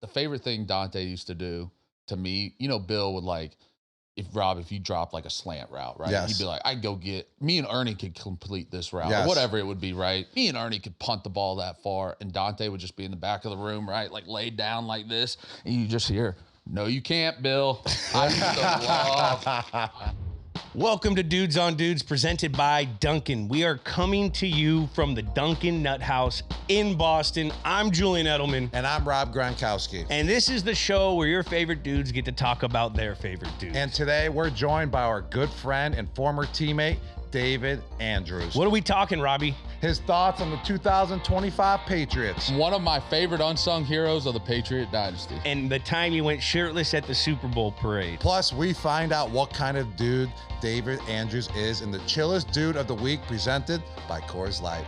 the favorite thing Dante used to do to me, Bill would like, if you dropped like a slant route, right? Yes. He'd be like, I'd go get, me and Ernie could complete this route, Yes. or whatever it would be, right? Me and Ernie could punt the ball that far, and Dante would just be in the back of the room, right? Like laid down like this, and you just hear, no, you can't, Bill. I used to love. Welcome to Dudes on Dudes, presented by Dunkin. We are coming to you from the Dunkin Nuthouse in Boston. I'm Julian Edelman. And I'm Rob Gronkowski. And this is the show where your favorite dudes get to talk about their favorite dudes. And today we're joined by our good friend and former teammate, David Andrews. What are we talking, Robbie? His thoughts on the 2025 Patriots. One of my favorite unsung heroes of the Patriot dynasty. And the time he went shirtless at the Super Bowl parade. Plus, we find out what kind of dude David Andrews is in the Chillest Dude of the Week, presented by Coors Light.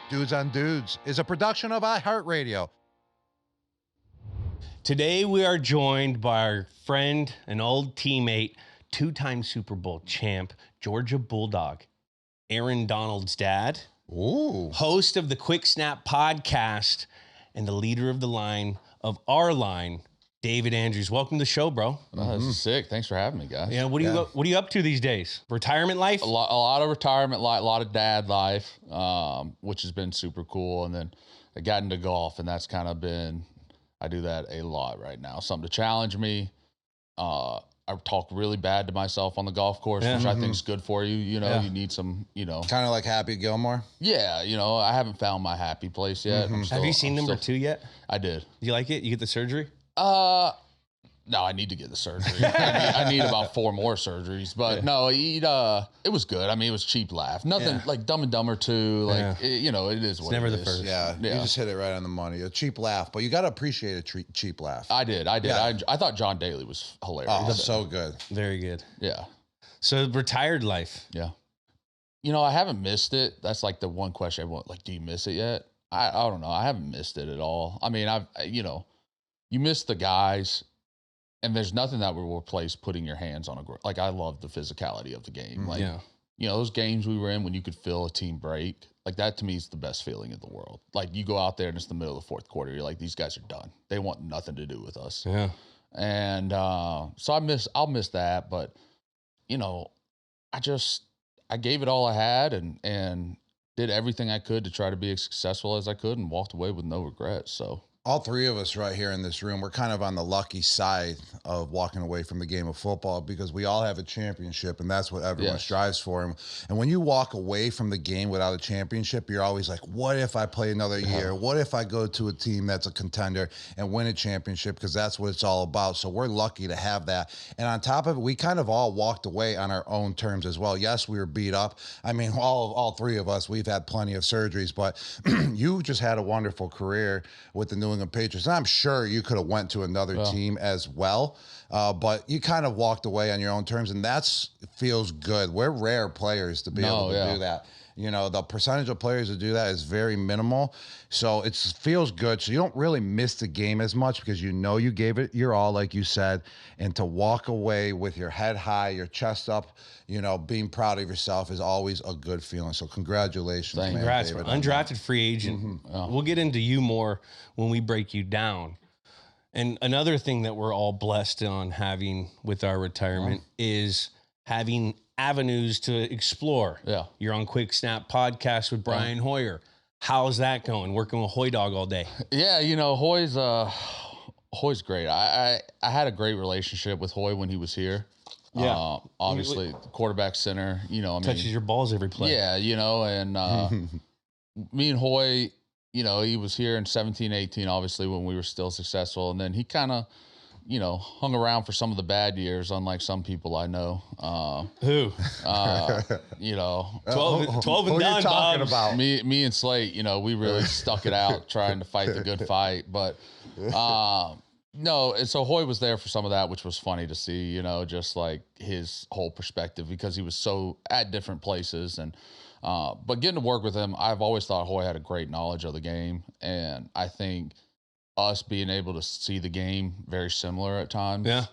Dudes on Dudes is a production of iHeartRadio. Today we are joined by our friend and old teammate, two-time Super Bowl champ, Georgia Bulldog, Aaron Donald's dad, Ooh. host of the Quick Snap podcast, and the leader of the line of our line, David Andrews. Welcome to the show, bro. Oh, this is sick. Thanks for having me, guys. Yeah, what are you up to these days? Retirement life? A lot of retirement life, a lot of dad life, which has been super cool. And then I got into golf, and that's kind of been, I do that a lot right now. Something to challenge me. I talk really bad to myself on the golf course, which I think is good for you. You need some, Kind of like Happy Gilmore. Yeah, I haven't found my happy place yet. Have you seen number 2 yet? I did. Do you like it? You get the surgery? No, I need to get the surgery. I need about 4 more surgeries, but no, it was good. I mean, it was cheap laugh. Nothing like Dumb and Dumber 2. Like, it is what never it the is. first. Yeah, you just hit it right on the money. A cheap laugh, but you got to appreciate a cheap laugh. I did. Yeah. I thought John Daly was hilarious. Oh, so good. Very good. Yeah. So retired life. Yeah. I haven't missed it. That's like the one question everyone, like, do you miss it yet? I don't know. I haven't missed it at all. I mean, you miss the guys. And there's nothing that will replace putting your hands on like, I love the physicality of the game. Like, those games we were in when you could feel a team break, like that to me is the best feeling in the world. Like you go out there and it's the middle of the fourth quarter. You're like, these guys are done. They want nothing to do with us. Yeah. And so I'll miss that. But, I gave it all I had and did everything I could to try to be as successful as I could and walked away with no regrets. So. All three of us right here in this room, we're kind of on the lucky side of walking away from the game of football because we all have a championship, and that's what everyone strives for. And when you walk away from the game without a championship, you're always like, what if I play another year? What if I go to a team that's a contender and win a championship? Because that's what it's all about. So we're lucky to have that. And on top of it, we kind of all walked away on our own terms as well. Yes, we were beat up. I mean, all three of us, we've had plenty of surgeries, but you just had a wonderful career with the New England Patriots. And I'm sure you could have went to another team as well, but you kind of walked away on your own terms, and feels good. We're rare players to be able to do that. The percentage of players who do that is very minimal, so it feels good. So you don't really miss the game as much because you gave it your all, like you said, and to walk away with your head high, your chest up, being proud of yourself is always a good feeling. So congratulations, man. Congrats, David, undrafted free agent. We'll get into you more when we break you down. And another thing that we're all blessed on having with our retirement is having avenues to explore. Yeah. You're on Quick Snap podcast with Brian Hoyer. How's that going? Working with Hoy Dog all day. Yeah, Hoy's great. I had a great relationship with Hoy when he was here. Yeah. Obviously quarterback center, Touches your balls every play. Yeah, and me and Hoy, he was here in 17, 18, obviously when we were still successful. And then he kind of, hung around for some of the bad years, unlike some people I know. Who? 12 and done, talking Bob. about? Me and Slate, we really stuck it out trying to fight the good fight. But no, and so Hoy was there for some of that, which was funny to see, just like his whole perspective because he was so at different places. And but getting to work with him, I've always thought Hoy had a great knowledge of the game. And I think us being able to see the game very similar at times. Yeah.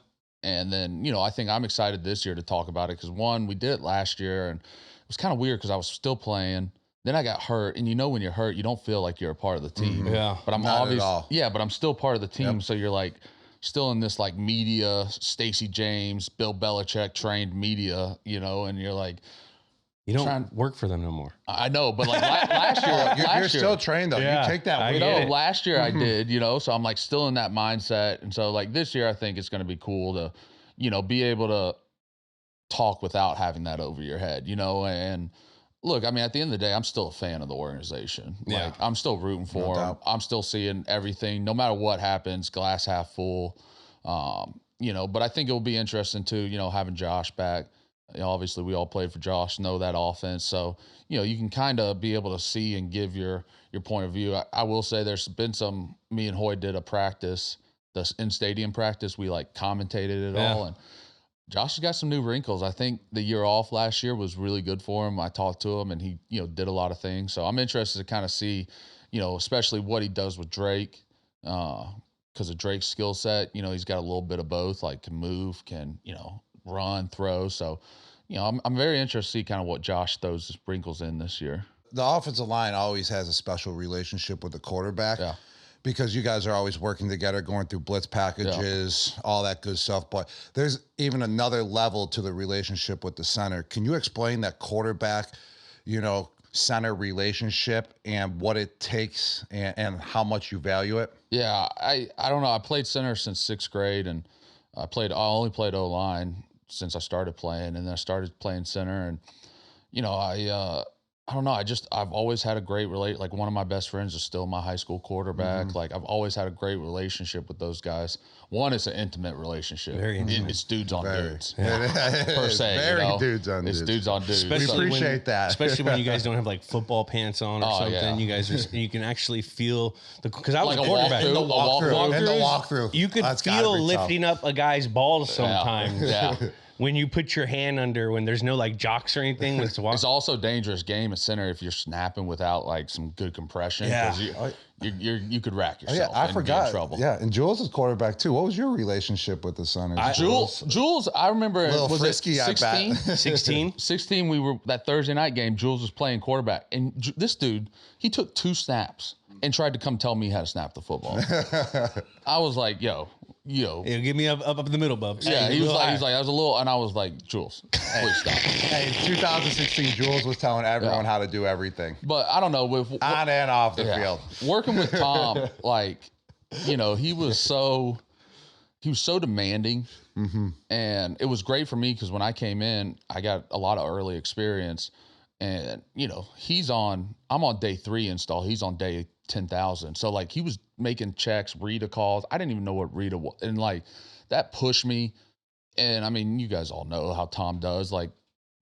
And then, I think I'm excited this year to talk about it because one, we did it last year and it was kind of weird because I was still playing. Then I got hurt, and when you're hurt, you don't feel like you're a part of the team. Yeah, but I'm but I'm still part of the team. Yep. So you're like still in this like media, Stacey James, Bill Belichick trained media, and you're like, you don't work for them no more. I know, but like last year, you're still trained though. Yeah, you take that. Last year I did, so I'm like still in that mindset, and so like this year I think it's going to be cool to, be able to talk without having that over your head, and. Look, I mean, at the end of the day, I'm still a fan of the organization. Like, I'm still rooting for them. I'm still seeing everything, no matter what happens, glass half full. But I think it will be interesting too, having Josh back. Obviously, we all played for Josh, know that offense. So, you can kind of be able to see and give your point of view. I will say there's been me and Hoy did a practice, the in-stadium practice. We like commentated it all. And Josh has got some new wrinkles. I think the year off last year was really good for him. I talked to him and he, did a lot of things. So I'm interested to kind of see, especially what he does with Drake, because of Drake's skill set. He's got a little bit of both, like can move, can, run, throw. So, I'm very interested to see kind of what Josh throws his wrinkles in this year. The offensive line always has a special relationship with the quarterback. Yeah. Because you guys are always working together, going through blitz packages, all that good stuff. But there's even another level to the relationship with the center. Can you explain that quarterback, center relationship and what it takes and how much you value it? Yeah, I don't know. I played center since 6th grade, and I only played O-line since I started playing, and then I started playing center, and I don't know. I've always had a great like one of my best friends is still my high school quarterback. Like I've always had a great relationship with those guys. One, it's an intimate relationship. Very intimate. It's dudes on dudes. Per se. Very dudes on dudes. It's dudes on dudes. We appreciate that. Especially when you guys don't have like football pants on or something. Yeah. You guys you can actually feel because I was Like a quarterback. In the walkthrough. You could feel lifting up a guy's balls sometimes. Yeah. When you put your hand under, when there's no like jocks or anything, when it's It's also a dangerous game at center if you're snapping without like some good compression. Yeah. You could rack yourself. I and forgot. Get in trouble. Yeah, and Jules is quarterback too. What was your relationship with the centers? Jules, I remember was frisky, it 16? 16? 16, we were that Thursday night game, Jules was playing quarterback. And this dude, he took 2 snaps and tried to come tell me how to snap the football. I was like, yo. Yeah, give me up in the middle, bubs. Yeah, he was like, I was a little, and I was like, Jules, please stop. Hey, 2016, Jules was telling everyone how to do everything. But I don't know. On and off the field. Working with Tom, like, he was so demanding. And it was great for me because when I came in, I got a lot of early experience. And, I'm on day 3 install. He's on day 10,000. So like he was making checks, Rita calls. I didn't even know what Rita was. And like that pushed me. And I mean, you guys all know how Tom does, like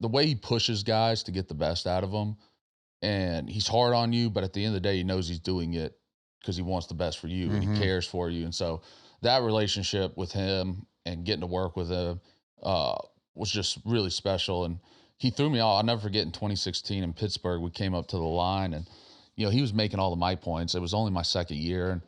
the way he pushes guys to get the best out of them. And he's hard on you, but at the end of the day, he knows he's doing it because he wants the best for you and he cares for you. And so that relationship with him and getting to work with him was just really special. And he threw me off. I'll never forget in 2016 in Pittsburgh, we came up to the line and, he was making all the mic points. It was only my 2nd year. And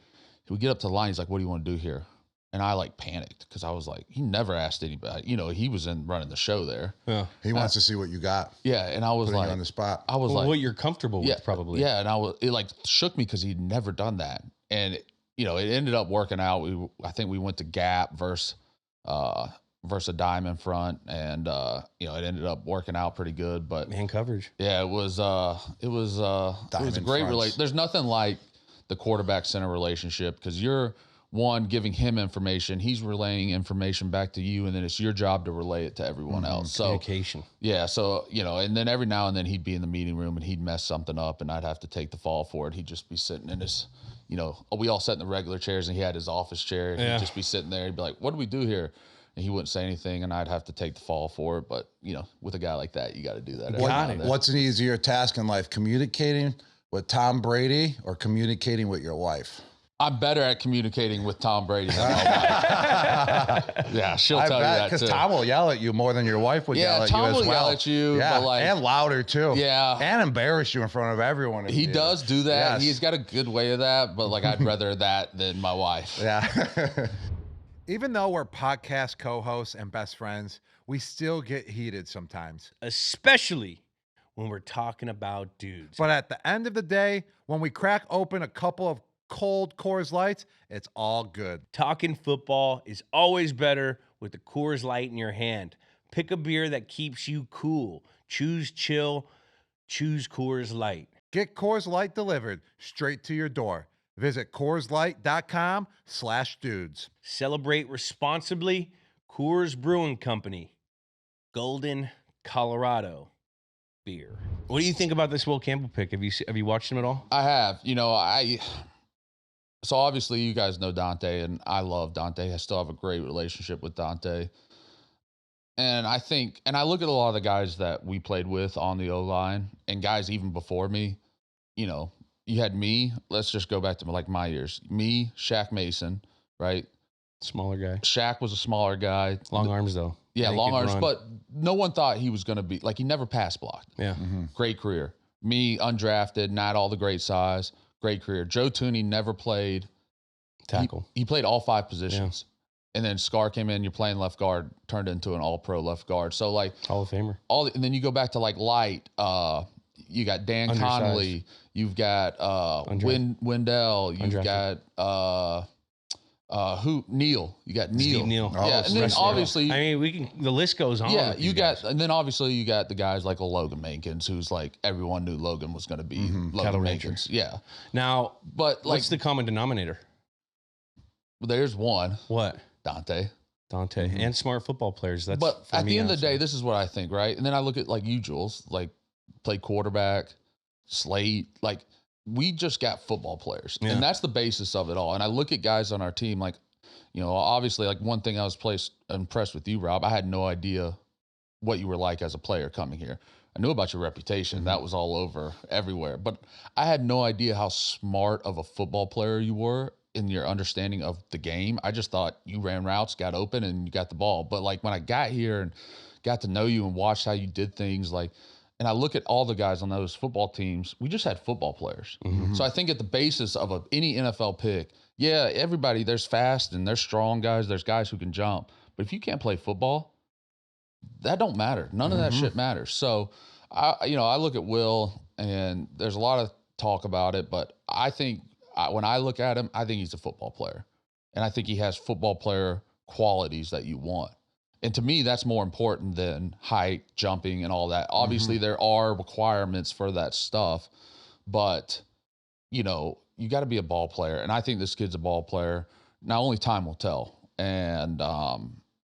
we get up to the line. He's like, what do you want to do here? And I like panicked because I was like, he never asked anybody. He was running the show there. Yeah. He wants to see what you got. Yeah. And I was Putting like, you on the spot. I was like, what you're comfortable with probably. Yeah. And it like shook me because he'd never done that. And, it ended up working out. I think we went to Gap versus a diamond front, and it ended up working out pretty good. But man coverage, yeah, it was a great relationship. There's nothing like the quarterback center relationship because you're giving him information, he's relaying information back to you, and then it's your job to relay it to everyone else. So communication. Yeah, so and then every now and then he'd be in the meeting room and he'd mess something up, and I'd have to take the fall for it. He'd just be sitting in his, we all sat in the regular chairs, and he had his office chair. And he'd just be sitting there. He'd be like, "What do we do here?" And he wouldn't say anything, and I'd have to take the fall for it. But, with a guy like that, you got to do that. What's an easier task in life, communicating with Tom Brady or communicating with your wife? I'm better at communicating with Tom Brady than my wife. Yeah, she'll tell you that, too. Because Tom will yell at you more than your wife would yell at you as well. Tom will yell at you. Yeah, but and louder, too. Yeah. And embarrass you in front of everyone. He does do that. Yes. He's got a good way of that, but, I'd rather that than my wife. Yeah. Even though we're podcast co-hosts and best friends, we still get heated sometimes. especially when we're talking about dudes. But at the end of the day, when we crack open a couple of cold Coors Lights, it's all good. Talking football is always better with the Coors Light in your hand. Pick a beer that keeps you cool. Choose chill. Choose Coors Light. Get Coors Light delivered straight to your door. Visit CoorsLight.com/dudes. Celebrate responsibly. Coors Brewing Company. Golden, Colorado beer. What do you think about this Will Campbell pick? Have you watched him at all? I have. So obviously you guys know Dante, and I love Dante. I still have a great relationship with Dante. And I think, and I look at a lot of the guys that we played with on the O-line and guys even before me, you had me, let's just go back to like my years. Me, Shaq Mason, right? Smaller guy. Shaq was a smaller guy. Long arms though. Yeah, long arms, but no one thought he was going to be, like he never pass blocked. Yeah. Mm-hmm. Great career. Me, undrafted, not all the great size, great career. Joe Tooney never played. Tackle. He played all 5 positions. Yeah. And then Scar came in, you're playing left guard, turned into an all-pro left guard. So like Hall of Famer. And then you go back to like light, you got Dan Undersized. Connolly, you've got Wendell, you've Undrafted. got Neil. You got Neil. Steve Neal. Yeah, and then obviously, I mean, the list goes on. yeah, and then obviously you got the guys like a Logan Mankins, who's like everyone knew Logan was going to be Logan Cattle Mankins. Yeah, Now, but like what's the common denominator? there's one What? Dante. And smart football players. That's But for at me the end of the also. day, this is what I think, right? And then I look at like you, Jules, like play quarterback, Slate, like we just got football players, and that's the basis of it all. And I look at guys on our team, like, obviously, like one thing I was impressed with you, Rob. I had no idea what you were like as a player coming here. I knew about your reputation. That was all over everywhere. But I had no idea how smart of a football player you were in your understanding of the game. I just thought you ran routes, got open, and you got the ball. But like when I got here and got to know you and watched how you did things, like, and I look at all the guys on those football teams, we just had football players. So I think at the basis of any NFL pick, yeah, everybody, there's fast and there's strong guys, there's guys who can jump. But if you can't play football, that don't matter. None of that shit matters. So, I look at Will, and there's a lot of talk about it, but I think when I look at him, I think he's a football player. And I think he has football player qualities that you want. And to me, that's more important than height, jumping, and all that. Obviously, there are requirements for that stuff, but, you got to be a ball player. And I think this kid's a ball player. Now, only time will tell. And,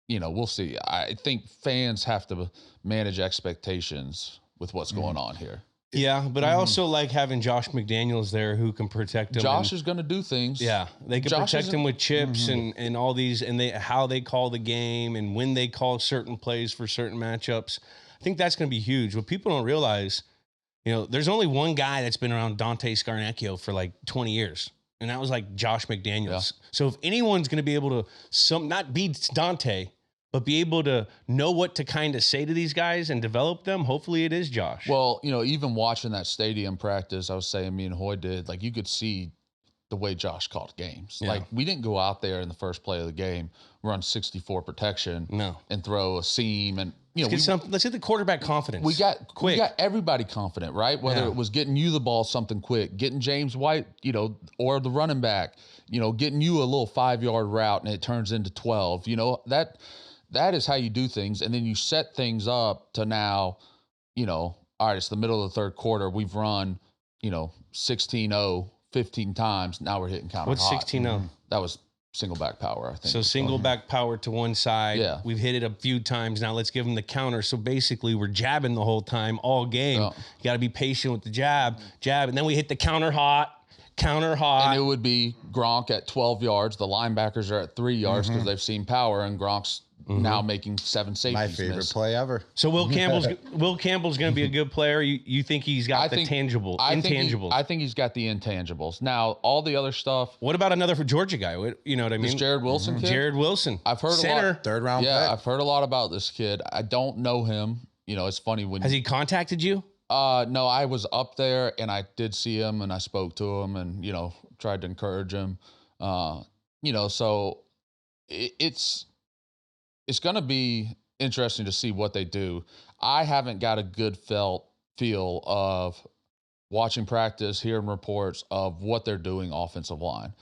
we'll see. I think fans have to manage expectations with what's going on here. Yeah, but I also like having Josh McDaniels there who can protect him. Josh is going to do things. Yeah, they can Josh protect him with chips and all these, and how they call the game and when they call certain plays for certain matchups. I think that's going to be huge. What people don't realize, there's only one guy that's been around Dante Scarnecchia for like 20 years, and that was like Josh McDaniels. Yeah. So if anyone's going to be able to not beat Dante, but be able to know what to kind of say to these guys and develop them, hopefully it is Josh. Well, even watching that stadium practice, I was saying me and Hoy did, like you could see the way Josh called games. Yeah. Like we didn't go out there in the first play of the game, run 64 protection and throw a seam. And, let's get the quarterback confidence. We got everybody confident, right? Whether it was getting you the ball something quick, getting James White, or the running back, getting you a little 5-yard route and it turns into 12, that is how you do things. And then you set things up to now, all right, it's the middle of the third quarter. We've run, 16-0, 15 times. Now we're hitting counter. What's 16-0? That was single back power, I think. So single back power to one side. Yeah. We've hit it a few times. Now let's give them the counter. So basically we're jabbing the whole time, all game. You got to be patient with the jab. And then we hit the counter hot. And it would be Gronk at 12 yards. The linebackers are at 3 yards because they've seen power, and Gronk's now making 7 safeties. My favorite play ever. So Will Campbell's going to be a good player. You think he's got intangibles? I think he's got the intangibles. Now all the other stuff. What about another Georgia guy? You know what I mean? This Jared Wilson kid. Jared Wilson. I've heard Center. a lot. 3rd round. Yeah, pick. I've heard a lot about this kid. I don't know him. It's funny when has he contacted you? No, I was up there and I did see him and I spoke to him and, tried to encourage him. So it's going to be interesting to see what they do. I haven't got a good feel of watching practice, hearing reports of what they're doing offensive line.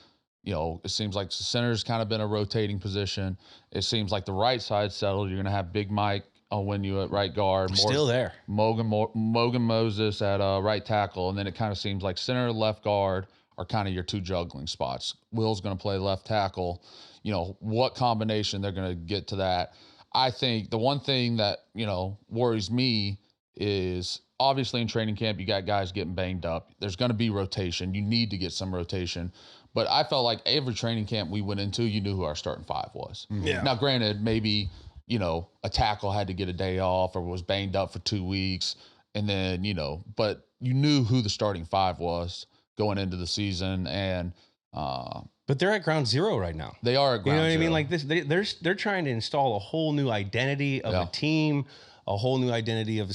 You know, it seems like the center's kind of been a rotating position. It seems like the right side settled. You're going to have Big Mike when you at right guard. Still there. Mogan Moses at right tackle. And then it kind of seems like center and left guard are kind of your two juggling spots. Will's going to play left tackle. You know, what combination they're going to get to that. I think the one thing that, you know, worries me is obviously in training camp, you got guys getting banged up. There's going to be rotation. You need to get some rotation. But I felt like every training camp we went into, you knew who our starting five was. Yeah. Now, granted, maybe, you know, a tackle had to get a day off or was banged up for 2 weeks. And then, you know, but you knew who the starting five was going into the season. And, but they're at ground zero right now. They are at ground zero. You know what I mean? Like this, they're trying to install a whole new identity of a team, a whole new identity of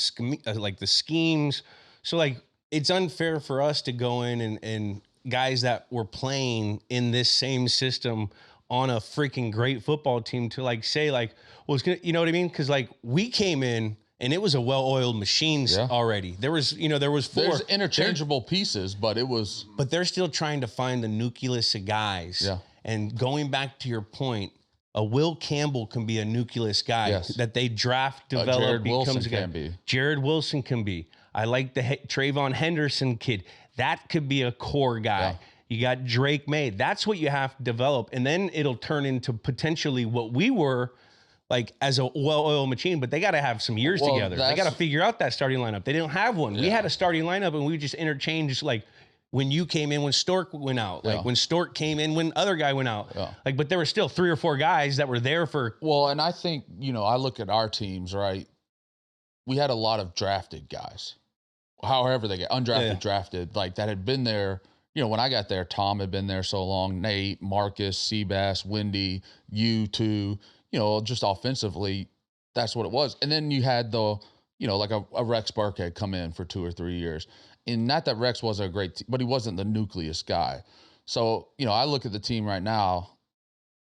like the schemes. So like, it's unfair for us to go in and guys that were playing in this same system on a freaking great football team to like say like, well, it's gonna, you know what I mean? Cause like we came in and it was a well-oiled machines already. There was, you know, there was four. There's interchangeable pieces, but it was. But they're still trying to find the nucleus of guys. Yeah. And going back to your point, a Will Campbell can be a nucleus guy that they draft, develop, Jared becomes Wilson a guy. can be. Jared Wilson can be. I like the Trayvon Henderson kid. That could be a core guy. Yeah. You got Drake May. That's what you have to develop. And then it'll turn into potentially what we were like as a well-oiled machine, but they got to have some years together. They got to figure out that starting lineup. They didn't have one. We had a starting lineup and we just interchanged like when you came in, when Stork went out, like when Stork came in, when other guy went out, like, but there were still 3 or 4 guys that were there for. Well, and I think, you know, I look at our teams, right? We had a lot of drafted guys, however they get undrafted, drafted, like that had been there. You know, when I got there, Tom had been there so long, Nate, Marcus, Seabass, Wendy, you two, you know, just offensively, that's what it was. And then you had the, you know, like a Rex Burkhead come in for 2 or 3 years. And not that Rex wasn't a great, but he wasn't the nucleus guy. So, you know, I look at the team right now,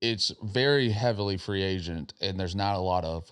it's very heavily free agent, and there's not a lot of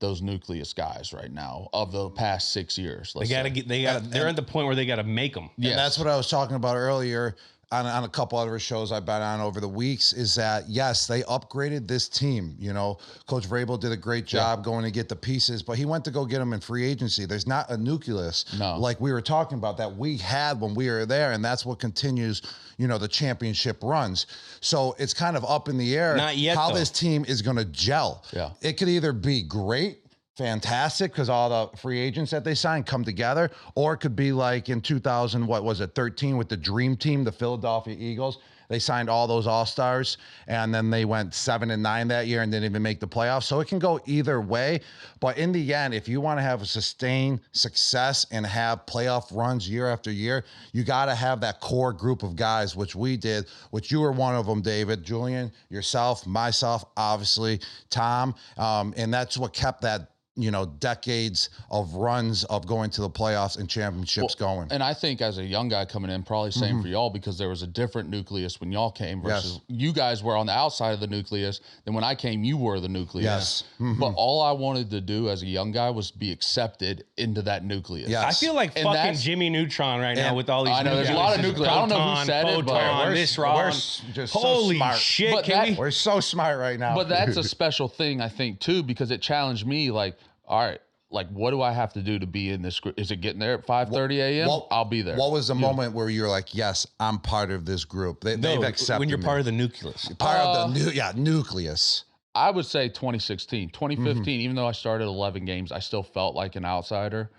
those nucleus guys right now of the past 6 years. They're at the point where they got to make them. Yeah, that's what I was talking about earlier on a couple other shows I've been on over the weeks, is that, yes, they upgraded this team. You know, Coach Vrabel did a great job going to get the pieces, but he went to go get them in free agency. There's not a nucleus like we were talking about that we had when we were there, and that's what continues, you know, the championship runs. So it's kind of up in the air not yet, how though. this team is going to gel. Yeah. It could either be great, fantastic, because all the free agents that they signed come together, or it could be like in 13 with the Dream Team, the Philadelphia Eagles. They signed all those all-stars, and then they went 7-9 that year and didn't even make the playoffs. So it can go either way. But in the end, if you want to have a sustained success and have playoff runs year after year, you got to have that core group of guys, which we did, which you were one of them, David, Julian, yourself, myself, obviously, Tom. And that's what kept that, you know, decades of runs of going to the playoffs and championships going. And I think as a young guy coming in, probably same for y'all, because there was a different nucleus when y'all came versus you guys were on the outside of the nucleus. Then when I came, you were the nucleus. Yes. But all I wanted to do as a young guy was be accepted into that nucleus. Yes. I feel like fucking Jimmy Neutron right now with all these. I know there's a lot of nucleus. I don't know who said it, but we're just holy so smart. shit! But We're so smart right now. But that's a special thing, I think, too, because it challenged me. Like, all right, like, what do I have to do to be in this group? Is it getting there at 5:30 a.m.? I'll be there. What was the moment where you're like, yes, I'm part of this group? They've accepted when you're me. part of the nucleus. Part of the nucleus. I would say 2016. 2015, even though I started 11 games, I still felt like an outsider.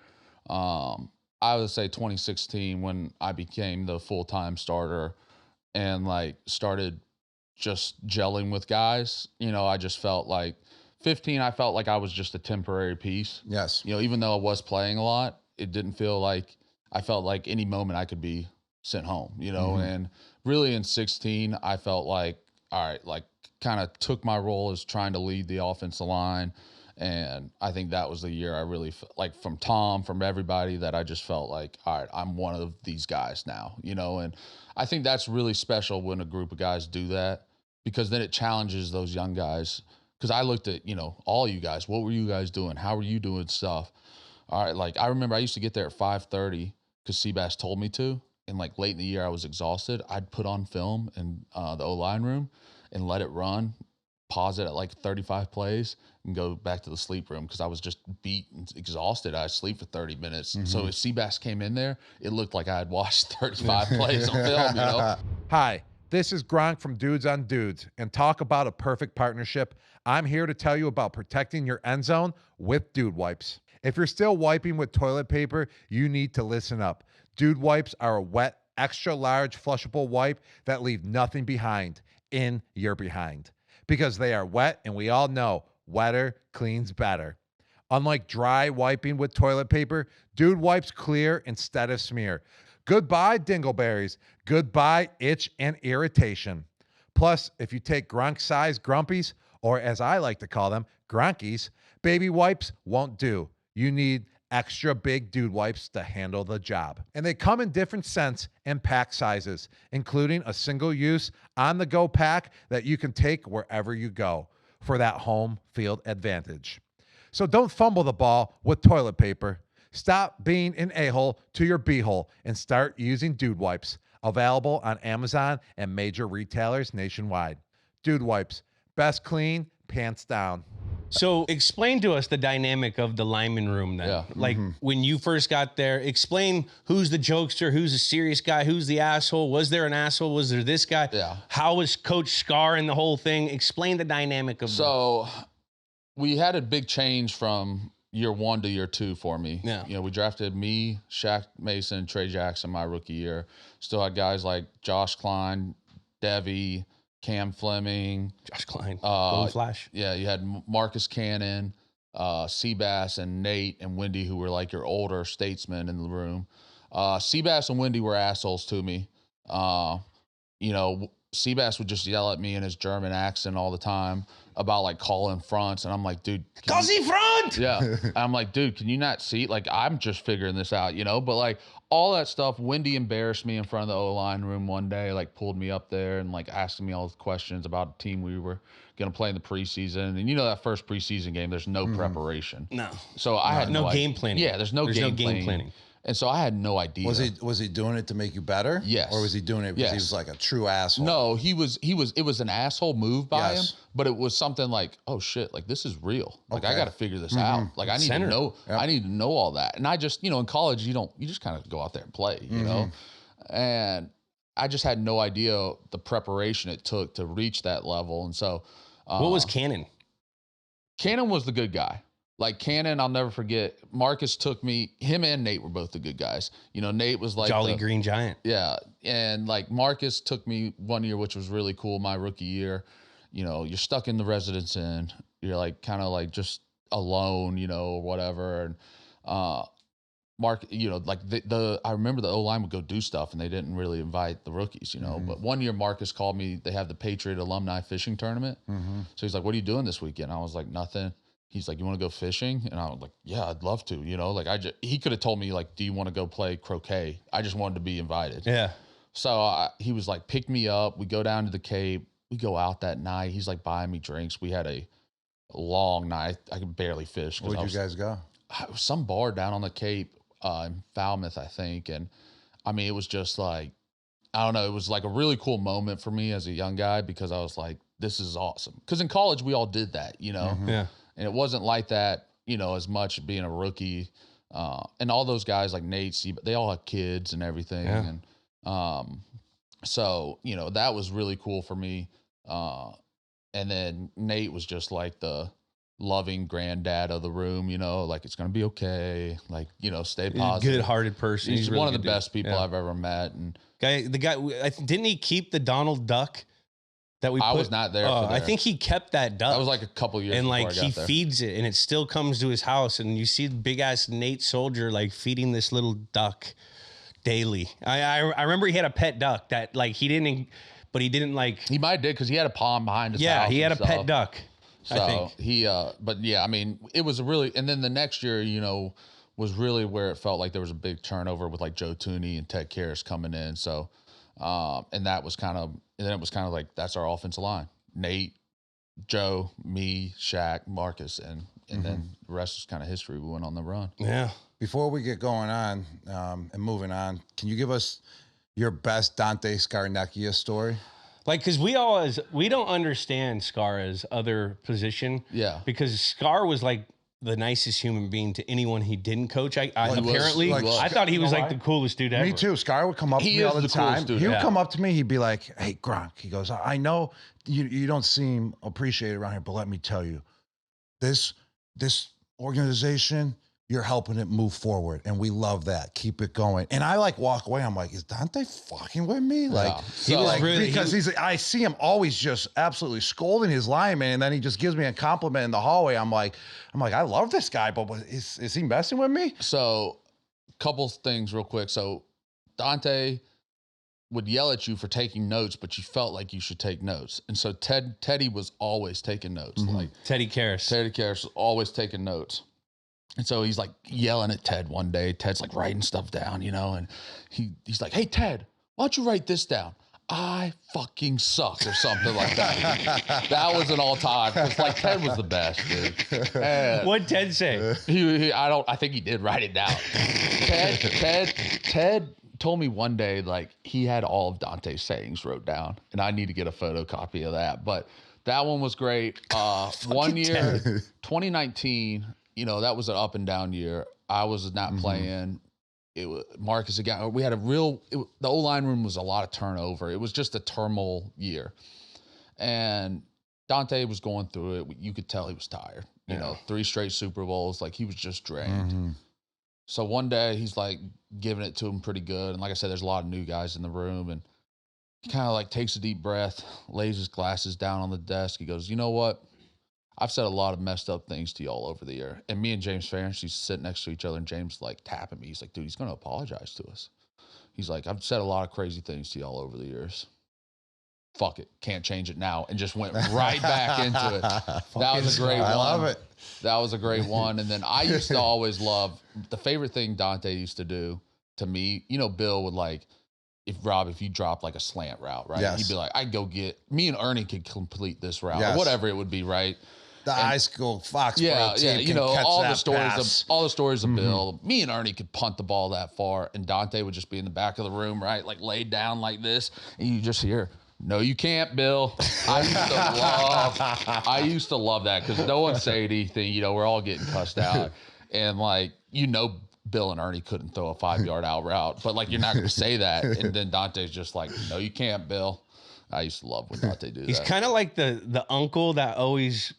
I would say 2016 when I became the full-time starter and, like, started just gelling with guys. You know, I just felt like 15, I felt like I was just a temporary piece. Yes. You know, even though I was playing a lot, it didn't feel like, I felt like any moment I could be sent home, you know, and really in 16, I felt like, all right, like kind of took my role as trying to lead the offensive line. And I think that was the year I really like from Tom, from everybody, that I just felt like, all right, I'm one of these guys now, you know, and I think that's really special when a group of guys do that, because then it challenges those young guys. Because I looked at, you know, all you guys, what were you guys doing? How were you doing stuff? All right, like I remember I used to get there at 5:30 because Seabass told me to, and like late in the year I was exhausted. I'd put on film in the O-line room and let it run, pause it at like 35 plays, and go back to the sleep room because I was just beat and exhausted. I'd sleep for 30 minutes. So if Seabass came in there, it looked like I had watched 35 plays on film, you know? Hi, this is Gronk from Dudes on Dudes, and talk about a perfect partnership. I'm here to tell you about protecting your end zone with Dude Wipes. If you're still wiping with toilet paper, you need to listen up. Dude Wipes are a wet, extra large flushable wipe that leave nothing behind in your behind. Because they are wet, and we all know wetter cleans better. Unlike dry wiping with toilet paper, Dude Wipes clear instead of smear. Goodbye, dingleberries. Goodbye, itch and irritation. Plus, if you take Gronk-sized grumpies, or as I like to call them, Gronkies, baby wipes won't do. You need extra big Dude Wipes to handle the job. And they come in different scents and pack sizes, including a single-use, on-the-go pack that you can take wherever you go for that home field advantage. So don't fumble the ball with toilet paper. Stop being an a-hole to your b-hole and start using Dude Wipes. Available on Amazon and major retailers nationwide. Dude Wipes, best clean, pants down. So explain to us the dynamic of the lineman room then. Yeah. Like when you first got there, explain who's the jokester, who's the serious guy, who's the asshole. Was there an asshole? Was there this guy? Yeah. How was Coach Scar in the whole thing? Explain the dynamic of So we had a big change from year 1 to year 2 for me. Yeah. You know, we drafted me, Shaq Mason, Trey Jackson my rookie year. Still had guys like Josh Klein, Devi, Cam Fleming, Josh Klein, Golden Flash. Yeah, you had Marcus Cannon, Seabass, and Nate and Wendy, who were like your older statesmen in the room. Seabass and Wendy were assholes to me. You know, Seabass would just yell at me in his German accent all the time about like calling fronts, and I'm like, dude, Call the front. yeah. I'm like, dude, can you not see? Like, I'm just figuring this out, you know? But like all that stuff, Wendy embarrassed me in front of the O-line room one day, like pulled me up there and like asking me all the questions about the team we were going to play in the preseason. And you know, that first preseason game, there's no preparation. No. So I had no game planning. Yeah, there's no game planning. And so I had no idea. Was he doing it to make you better? Yes. Or was he doing it because he was like a true asshole? No, it was an asshole move by him, Yes. but it was something like, oh shit, like this is real. Like I Okay. got to figure this out. Like I need to know, I need to know all that. And I just, you know, in college, you just kind of go out there and play, you know? And I just had no idea the preparation it took to reach that level. And so, What was Cannon? Cannon was the good guy. Like Cannon, I'll never forget. Marcus took me, him and Nate were both the good guys. You know, Nate was like Jolly Green Giant. yeah. And like Marcus took me one year, which was really cool. My rookie year, you know, you're stuck in the residence inn. You're like kind of like just alone, you know, or whatever. And Mark, you know, like I remember the O-line would go do stuff and they didn't really invite the rookies, you know. But one year Marcus called me, they have the Patriot alumni fishing tournament. So he's like, what are you doing this weekend? I was like, nothing. He's like, you want to go fishing? And I was like, yeah, I'd love to, you know, like he could have told me like, do you want to go play croquet? I just wanted to be invited. Yeah. So he was like, pick me up. We go down to the Cape. We go out that night. He's like buying me drinks. We had a long night. I could barely fish. Where'd you guys go? It was some bar down on the Cape in Falmouth, I think. And I mean, it was just like, I don't know. It was like a really cool moment for me as a young guy because I was like, this is awesome. Because in college, we all did that, you know? Yeah. And it wasn't like that, you know, as much being a rookie. And all those guys like Nate, they all had kids and everything. Yeah. And so, you know, that was really cool for me. And then Nate was just like the loving granddad of the room, you know, like it's going to be okay. Like, you know, stay positive. Good-hearted person. He's really one of the good dude. best people I've ever met. And The guy, didn't he keep the Donald Duck that we put? I was not there for I think he kept that duck. that was like a couple years and before like I got he there. feeds it and it still comes to his house and you see the big ass Nate Soldier like feeding this little duck daily. I remember he had a pet duck that like he didn't like. He might have did because he had a pond behind his house. Yeah, he had a and stuff. pet duck. So I think. he, but yeah, I mean, it was a really, and then the next year, you know, was really where it felt like there was a big turnover with like Joe Tooney and Ted Karras coming in. So, and that was kind of, and then it was kind of like, that's our offensive line. Nate, Joe, me, Shaq, Marcus, and And then the rest is kind of history. We went on the run. Yeah. Before we get going on and moving on, can you give us your best Dante Scarnecchia story? Like, because we don't understand Scar as other position. Yeah. Because Scar was like the nicest human being to anyone he didn't coach. I thought he was like the coolest dude ever. Me too. Scar would come up to me all the time. He would come up to me. He'd be like, "Hey, Gronk," he goes, "I know you don't seem appreciated around here, but let me tell you, this organization, you're helping it move forward, and we love that. Keep it going." And I like walk away. I'm like, "Is Dante fucking with me?" Like, I see him always just absolutely scolding his lineman, and then he just gives me a compliment in the hallway. I'm like, I love this guy, but is he messing with me? So, couple things real quick. So, Dante would yell at you for taking notes, but you felt like you should take notes. And so Teddy was always taking notes. Like Teddy Karras was always taking notes. And so he's like yelling at Ted one day. Ted's like writing stuff down, and he's like, "Hey, Ted, why don't you write this down? I fucking suck," or something like that. That was an all-time. It's like Ted was the best, dude. And what'd Ted say? I think he did write it down. Ted told me one day, like, he had all of Dante's sayings wrote down, and I need to get a photocopy of that. But that one was great. One year, 2019, that was an up and down year. I was not playing. It was Marcus again. We had the O-line room was a lot of turnover. It was just a turmoil year. And Dante was going through it. You could tell he was tired. 3 straight Super Bowls. Like, he was just drained. So one day he's like giving it to him pretty good. And like I said, there's a lot of new guys in the room. And he kind of like takes a deep breath, lays his glasses down on the desk. He goes, "You know what? I've said a lot of messed up things to y'all over the year." And me and James Ferentz used to sit next to each other, and James like tapping me. He's like, "Dude, he's going to apologize to us." He's like, "I've said a lot of crazy things to y'all over the years. Fuck it. Can't change it now." And just went right back into it. That was a great one. I love it. That was a great one. And then I used to always love, the favorite thing Dante used to do to me, Bill would like, if you drop like a slant route, right? Yes. He'd be like, "I go get, me and Ernie could complete this route," Yes. or whatever it would be, right? The high school Foxborough team can catch all that the stories pass. all the stories of Bill. Me and Ernie could punt the ball that far, and Dante would just be in the back of the room, right, like laid down like this, and you just hear, "No, you can't, Bill." I used to love that because no one say anything. We're all getting cussed out, and like Bill and Ernie couldn't throw a 5-yard out route, but like you're not going to say that, and then Dante's just like, "No, you can't, Bill." I used to love when Dante do that. He's kind of like the uncle that always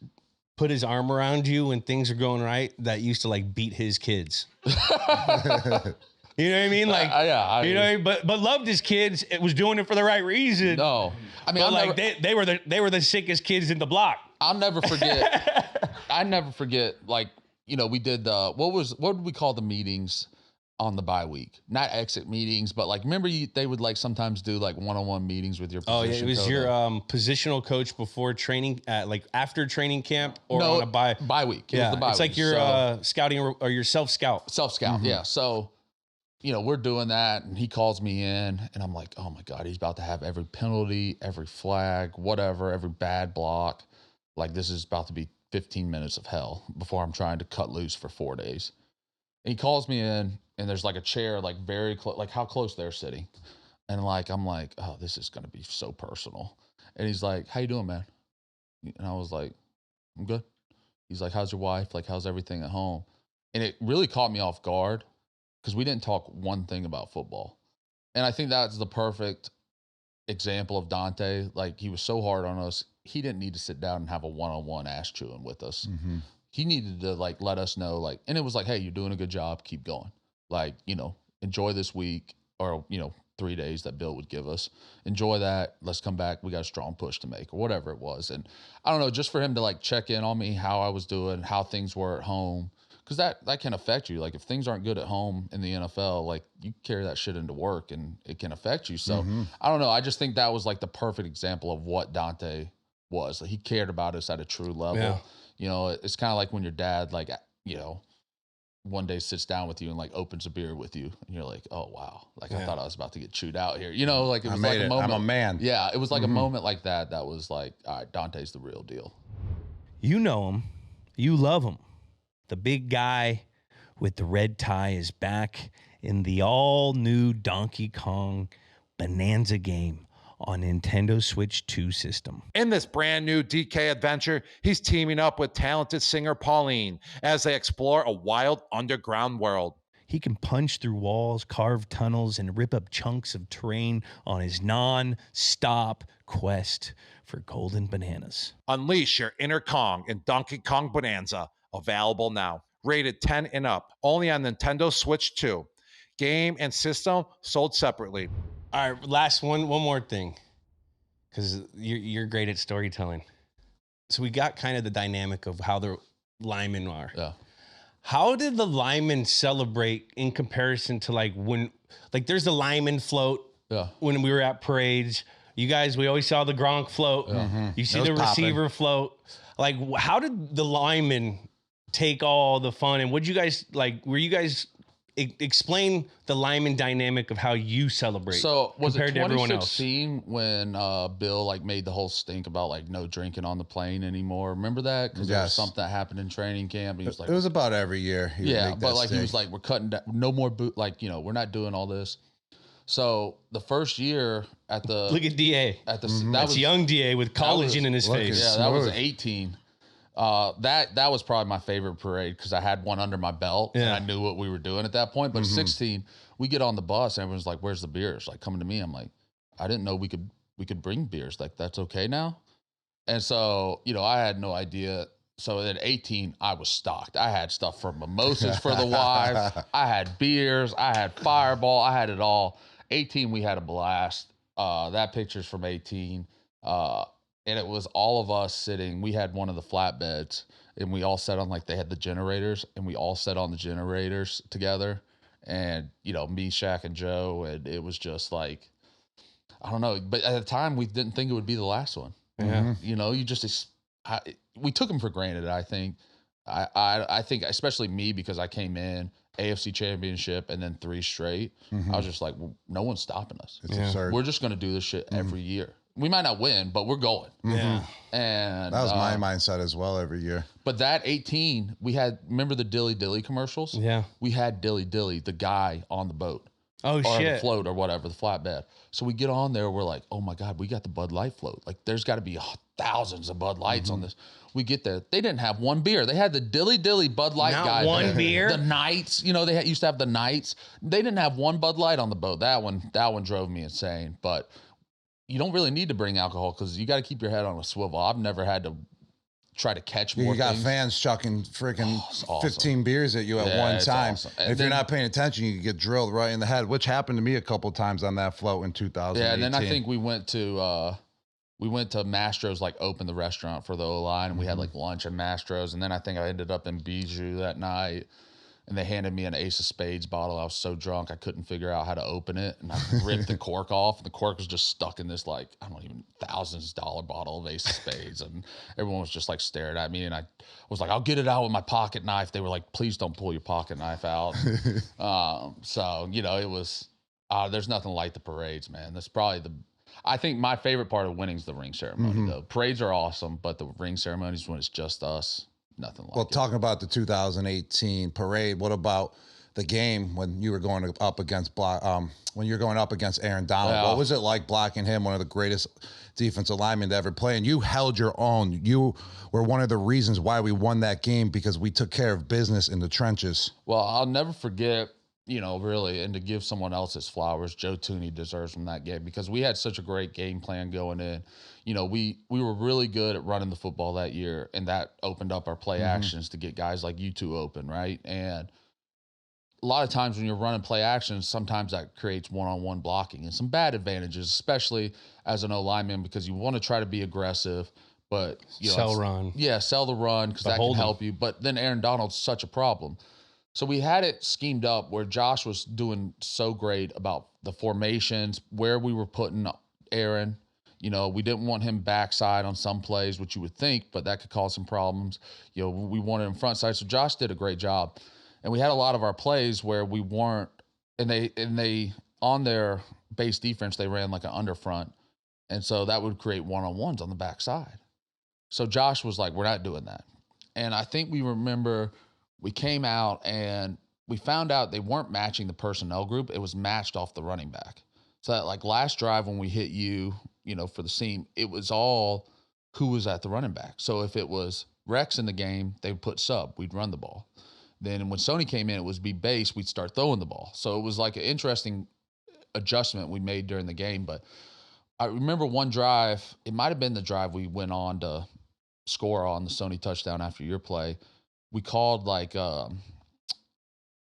put his arm around you when things are going right, that used to like beat his kids. You know what I mean? Like, but loved his kids. It was doing it for the right reason. No, I mean, they were the sickest kids in the block. I'll never forget. I never forget. Like, we did what did we call the meetings on the bye week? Not exit meetings, but like, remember they would like sometimes do like one-on-one meetings with your position. Oh yeah, it was coach. your positional coach before training, like after training camp or on a bye week. It was the bye week. Like your scouting or your self-scout. Self-scout, yeah. So, we're doing that, and he calls me in, and I'm like, "Oh my God, he's about to have every penalty, every flag, whatever, every bad block. Like, this is about to be 15 minutes of hell before I'm trying to cut loose for 4 days." And he calls me in, and there's like a chair, like very close, like how close they're sitting. And like, I'm like, "Oh, this is going to be so personal." And he's like, "How you doing, man?" And I was like, "I'm good." He's like, "How's your wife? Like, how's everything at home?" And it really caught me off guard because we didn't talk one thing about football. And I think that's the perfect example of Dante. Like, he was so hard on us. He didn't need to sit down and have a one-on-one ass chewing with us. He needed to like let us know, like, and it was like, "Hey, you're doing a good job. Keep going. Like, enjoy this week or, 3 days that Bill would give us. Enjoy that. Let's come back. We got a strong push to make," or whatever it was. And I don't know, just for him to like check in on me, how I was doing, how things were at home. Because that can affect you. Like, if things aren't good at home in the NFL, like, you carry that shit into work and it can affect you. So I don't know. I just think that was like the perfect example of what Dante was. Like, he cared about us at a true level. Yeah. It's kind of like when your dad, like, one day sits down with you and like opens a beer with you, and you're like, "Oh wow, like I thought I was about to get chewed out here." Like it was like a moment. I'm a man. Yeah, it was like a moment like that. That was like, all right, Dante's the real deal. You know him, you love him, The big guy with the red tie is back in the all-new Donkey Kong Bonanza game on Nintendo Switch 2 system. In this brand new DK adventure, he's teaming up with talented singer Pauline as they explore a wild underground world. He can punch through walls, carve tunnels, and rip up chunks of terrain on his non-stop quest for golden bananas. Unleash your inner Kong in Donkey Kong Bonanza. Available now. Rated 10 and up. Only on Nintendo Switch 2. Game and system sold separately. All right, last one more thing, because you're great at storytelling. So we got kind of the dynamic of how the linemen are. Yeah. How did the linemen celebrate in comparison to when there's the lineman float? Yeah. When we were at parades, we always saw the Gronk float. Mm-hmm. You see the receiver float. Like, how did the linemen take all the fun? And what'd you guys were you guys explain the lineman dynamic of how you celebrate? So was it compared to everyone else? 2016 when Bill made the whole stink about no drinking on the plane anymore? Remember that? Because there was something that happened in training camp. He was like, it was about every year. Yeah, but he was like, we're cutting down, no more boot. We're not doing all this. So the first year at the look at DA at the that's young DA with collagen in his face. Yeah, that was 18. That was probably my favorite parade because I had one under my belt and I knew what we were doing at that point. But 16, we get on the bus and everyone's like, "Where's the beers?" Coming to me, I'm like, "I didn't know we could bring beers. That's okay now." And so I had no idea. So at 18, I was stocked. I had stuff for mimosas for the wives. I had beers. I had Fireball. I had it all. 18, we had a blast. That picture's from 18. And it was all of us sitting. We had one of the flatbeds, and we all sat on they had the generators, and we all sat on the generators together. And me, Shaq, and Joe, and it was just I don't know. But at the time, we didn't think it would be the last one. Yeah. We took them for granted. I think. I think especially me because I came in AFC Championship and then 3 straight. I was just like, well, no one's stopping us. It's absurd. We're just going to do this shit every year. We might not win, but we're going. Yeah. And that was my mindset as well every year. But that 18, we had, remember the Dilly Dilly commercials? Yeah. We had Dilly Dilly, the guy on the boat. Oh, or shit. the float or whatever, the flatbed. So we get on there, we're like, oh my God, we got the Bud Light float. There's got to be thousands of Bud Lights on this. We get there. They didn't have one beer. They had the Dilly Dilly Bud Light guy. Not one beer? The Knights, they used to have the Knights. They didn't have one Bud Light on the boat. That one drove me insane. But you don't really need to bring alcohol because you got to keep your head on a swivel. I've never had to try to catch more You got things. fans chucking freaking awesome. 15 beers at you at one time. Awesome. If you're not paying attention, you get drilled right in the head, which happened to me a couple times on that float in 2018. Yeah, and then I think we went to Mastro's, open the restaurant for the O-line, and we had lunch at Mastro's, and then I think I ended up in Bijou that night, and they handed me an Ace of Spades bottle. I was so drunk I couldn't figure out how to open it, and I ripped the cork off, and the cork was just stuck in this $1,000s bottle of Ace of Spades, and everyone was just staring at me, and I was like, I'll get it out with my pocket knife. They were like, please don't pull your pocket knife out. So it was there's nothing like the parades, man. That's probably I think my favorite part of winning is the ring ceremony, though. Parades are awesome, but the ring ceremonies when it's just us. Nothing like it. Talking about the 2018 parade, what about the game when you were going up against Aaron Donald? Yeah. What was it like blocking him, one of the greatest defensive linemen to ever play? And you held your own. You were one of the reasons why we won that game because we took care of business in the trenches. Well, I'll never forget, really, and to give someone else his flowers, Joe Tooney deserves from that game because we had such a great game plan going in. We were really good at running the football that year, and that opened up our play actions to get guys like you two open, right? And a lot of times when you're running play actions, sometimes that creates one-on-one blocking and some bad advantages, especially as an O-lineman because you want to try to be aggressive, but sell run. Yeah, sell the run because that can help you. But then Aaron Donald's such a problem. So we had it schemed up where Josh was doing so great about the formations, where we were putting Aaron. We didn't want him backside on some plays, which you would think, but that could cause some problems. We wanted him front side. So Josh did a great job. And we had a lot of our plays where we weren't, and they on their base defense, they ran an under front. And so that would create one-on-ones on the backside. So Josh was like, we're not doing that. And I think we remember we came out and we found out they weren't matching the personnel group. It was matched off the running back. So that like last drive when we hit you, for the seam, it was all who was at the running back. So if it was Rex in the game, they would put sub, we'd run the ball. Then when Sony came in, it was be base, we'd start throwing the ball. So it was like an interesting adjustment we made during the game. But I remember one drive, it might have been the drive we went on to score on the Sony touchdown after your play. We called like a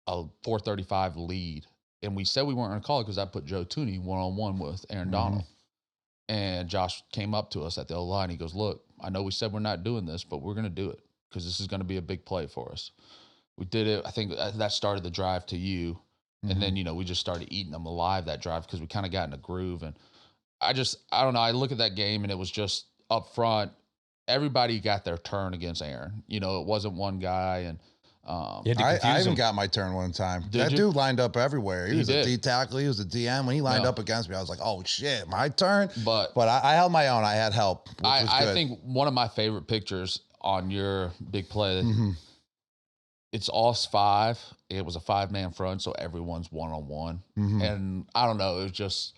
4:35 lead. And we said we weren't going to call it because I put Joe Tooney one-on-one with Aaron Donald. And Josh came up to us at the O-line. He goes, look, I know we said we're not doing this, but we're going to do it because this is going to be a big play for us. We did it. I think that started the drive to you. And then, we just started eating them alive that drive because we kind of got in a groove. And I don't know. I look at that game and it was just up front. Everybody got their turn against Aaron. It wasn't one guy. And I even got my turn one time. Dude lined up everywhere. He was a D tackle. He was a DM. When he lined up against me, I was like, "Oh shit, my turn!" But I held my own. I had help. Which was good. I think one of my favorite pictures on your big play. It's us 5. It was a 5-man front, so everyone's one-on-one. And I don't know. It was just.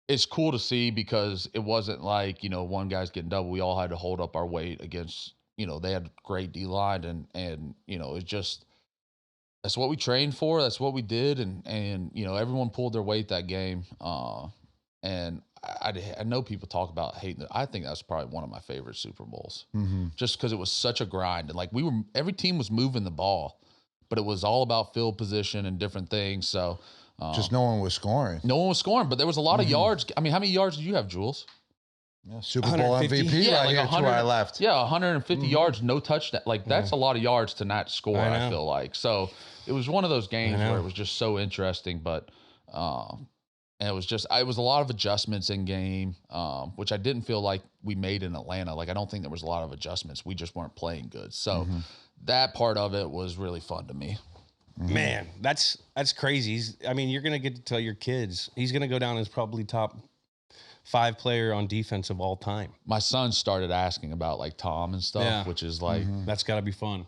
It's cool to see because it wasn't like one guy's getting double. We all had to hold up our weight against. They had great D-line and it's just, that's what we trained for. That's what we did. And everyone pulled their weight that game. And I know people talk about hating it. I think that's probably one of my favorite Super Bowls just because it was such a grind. And like every team was moving the ball, but it was all about field position and different things. So just no one was scoring. No one was scoring, but there was a lot of yards. I mean, how many yards did you have, Jules? Yeah, Super Bowl MVP right here to where I left. Yeah, 150 yards, no touchdown. Like, that's a lot of yards to not score, I feel like. So, it was one of those games where it was just so interesting. But, and it was a lot of adjustments in game, which I didn't feel like we made in Atlanta. Like, I don't think there was a lot of adjustments. We just weren't playing good. So, that part of it was really fun to me. Man, that's crazy. You're going to get to tell your kids. He's going to go down as probably top 5 player on defense of all time. My son started asking about like Tom and stuff, which is like that's got to be fun.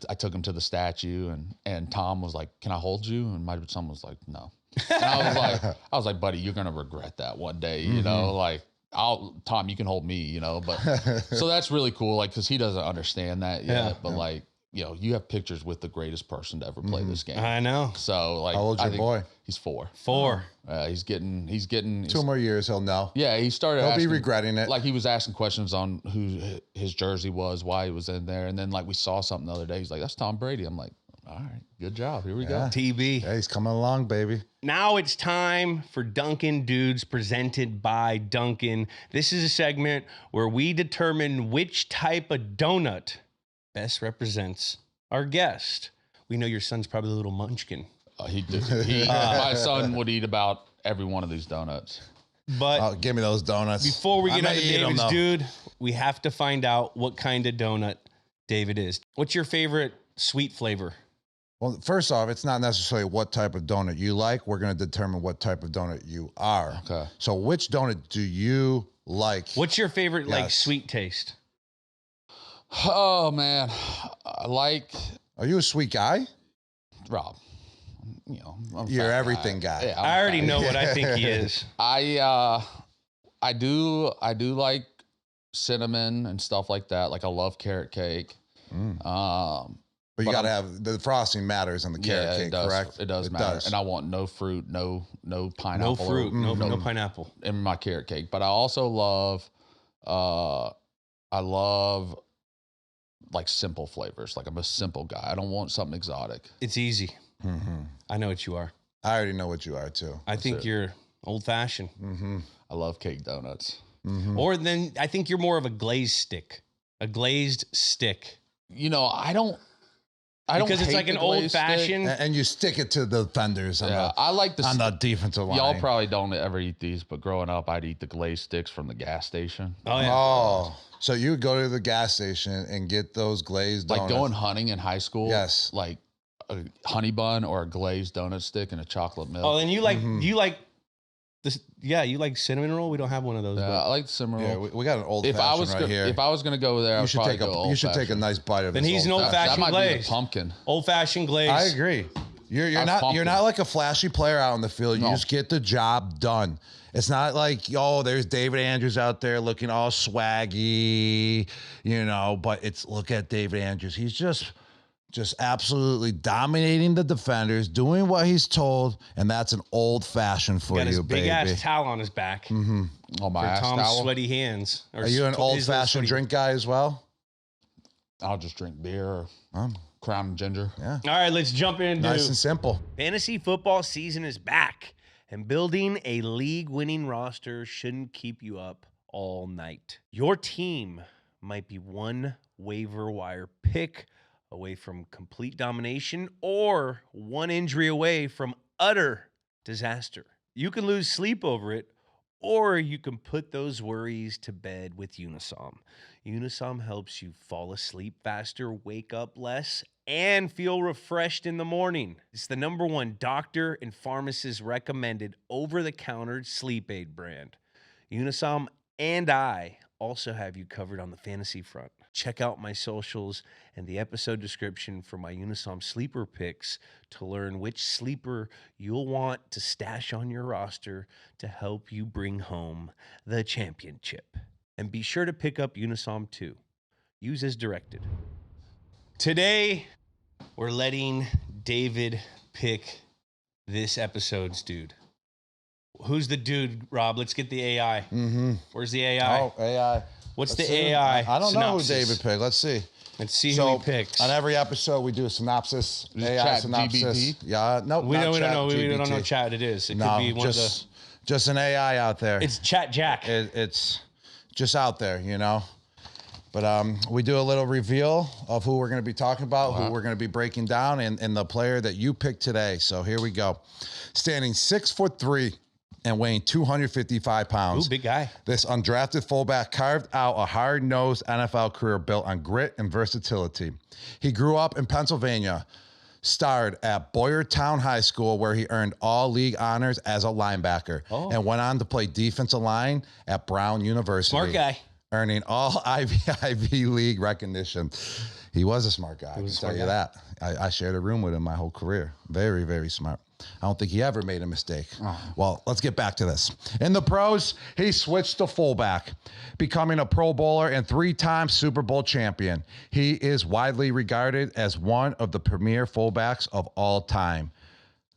I took him to the statue and Tom was like, "Can I hold you?" And my son was like, "No." And I was like, "Buddy, you're gonna regret that one day." Like Tom, you can hold me, but so that's really cool. Like, cause he doesn't understand that yet, but like, you have pictures with the greatest person to ever play this game. I know. So like, how old's your boy? He's 4. 4. He's getting 2 more years. He'll know. Yeah, he started. He'll be regretting it. Like, he was asking questions on who his jersey was, why he was in there, and then like we saw something the other day. He's like, "That's Tom Brady." I'm like, "All right, good job. Here we go." TB. Yeah, he's coming along, baby. Now it's time for Dunkin' Dudes, presented by Dunkin'. This is a segment where we determine which type of donut best represents our guest. We know your son's probably a little munchkin. He did. My son would eat about every one of these donuts. But give me those donuts. Before we get on to David's Dude, we have to find out what kind of donut David is. What's your favorite sweet flavor? Well, first off, it's not necessarily what type of donut you like. We're going to determine what type of donut you are. Okay. So which donut do you like? What's your favorite like sweet taste? Oh man, I like. Are you a sweek guy? Rob, I'm a you're everything guy. Yeah, I already know what I think he is. I do like cinnamon and stuff like that. Like, I love carrot cake. But you got to have the frosting matters on the carrot cake, correct? It does matter. And I want no fruit, no pineapple. No fruit, no pineapple in my carrot cake. But I also love, like simple flavors. Like, I'm a simple guy. I don't want something exotic. It's easy. I know what you are. I already know what you are too. I think you're old fashioned. I love cake donuts. Or then I think you're more of a glazed stick. A glazed stick. I don't because it's like an old fashioned, and you stick it to the fenders. I like on the defensive line. Y'all probably don't ever eat these, but growing up, I'd eat the glazed sticks from the gas station. Oh yeah. Oh, so you would go to the gas station and get those glazed donuts. Like going hunting in high school. Yes. Like a honey bun or a glazed donut stick and a chocolate milk. Oh, and you like Yeah, you like cinnamon roll? We don't have one of those. Yeah, but I like the cinnamon roll. Yeah, we got an old fashioned right here. If I was gonna go there, you should take a nice bite of then this. he's an old old fashioned. fashioned That might be glaze. the pumpkin. Old fashioned glaze. I agree. You're not like a flashy player out in the field. You just get the job done. It's not like, there's David Andrews out there looking all swaggy, but look at David Andrews. He's just absolutely dominating the defenders, doing what he's told, and that's an old fashioned for got his you, big baby. ass towel on his back. Mm-hmm. Oh, my for ass Tom's towel. sweaty hands. Are you an old fashioned drink guy as well? I'll just drink beer or Crown and Ginger. Yeah. All right, let's jump into Nice and simple. Fantasy football season is back, and building a league-winning roster shouldn't keep you up all night. Your team might be one waiver wire pick away from complete domination or one injury away from utter disaster. You can lose sleep over it, or you can put those worries to bed with Unisom. Unisom helps you fall asleep faster, wake up less, and feel refreshed in the morning. It's the #1 doctor and pharmacist recommended over-the-counter sleep aid brand. Unisom and I also have you covered on the fantasy front. Check out my socials and the episode description for my Unisom sleeper picks to learn which sleeper you'll want to stash on your roster to help you bring home the championship. And be sure to pick up Unisom too. Use as directed. Today, we're letting David pick this episode's dude. Who's the dude, Rob? Let's get the AI. Mm-hmm. Where's the AI? Oh, AI. What's Let's the see. AI? I don't know who synopsis? David picked. Let's see. Let's see who he picks. On every episode, we do a synopsis. Is it AI Chat synopsis. GPT? Yeah, no, we don't know. We don't know GPT. what chat it is. It No, could be one of the. just an AI out there. It's Chat Jack. It's just out there, But we do a little reveal of who we're going to be talking about, who we're going to be breaking down, and the player that you picked today. So here we go. Standing 6'3" and weighing 255 pounds. Ooh, big guy. This undrafted fullback carved out a hard-nosed NFL career built on grit and versatility. He grew up in Pennsylvania, starred at Boyertown High School, where he earned all league honors as a linebacker, and went on to play defensive line at Brown University. Smart guy. Earning all Ivy League recognition. He was a smart guy, I can tell you that. I shared a room with him my whole career. Very, very smart. I don't think he ever made a mistake. Well, let's get back to this. In the pros, he switched to fullback, becoming a Pro Bowler and 3-time Super Bowl champion. He is widely regarded as one of the premier fullbacks of all time.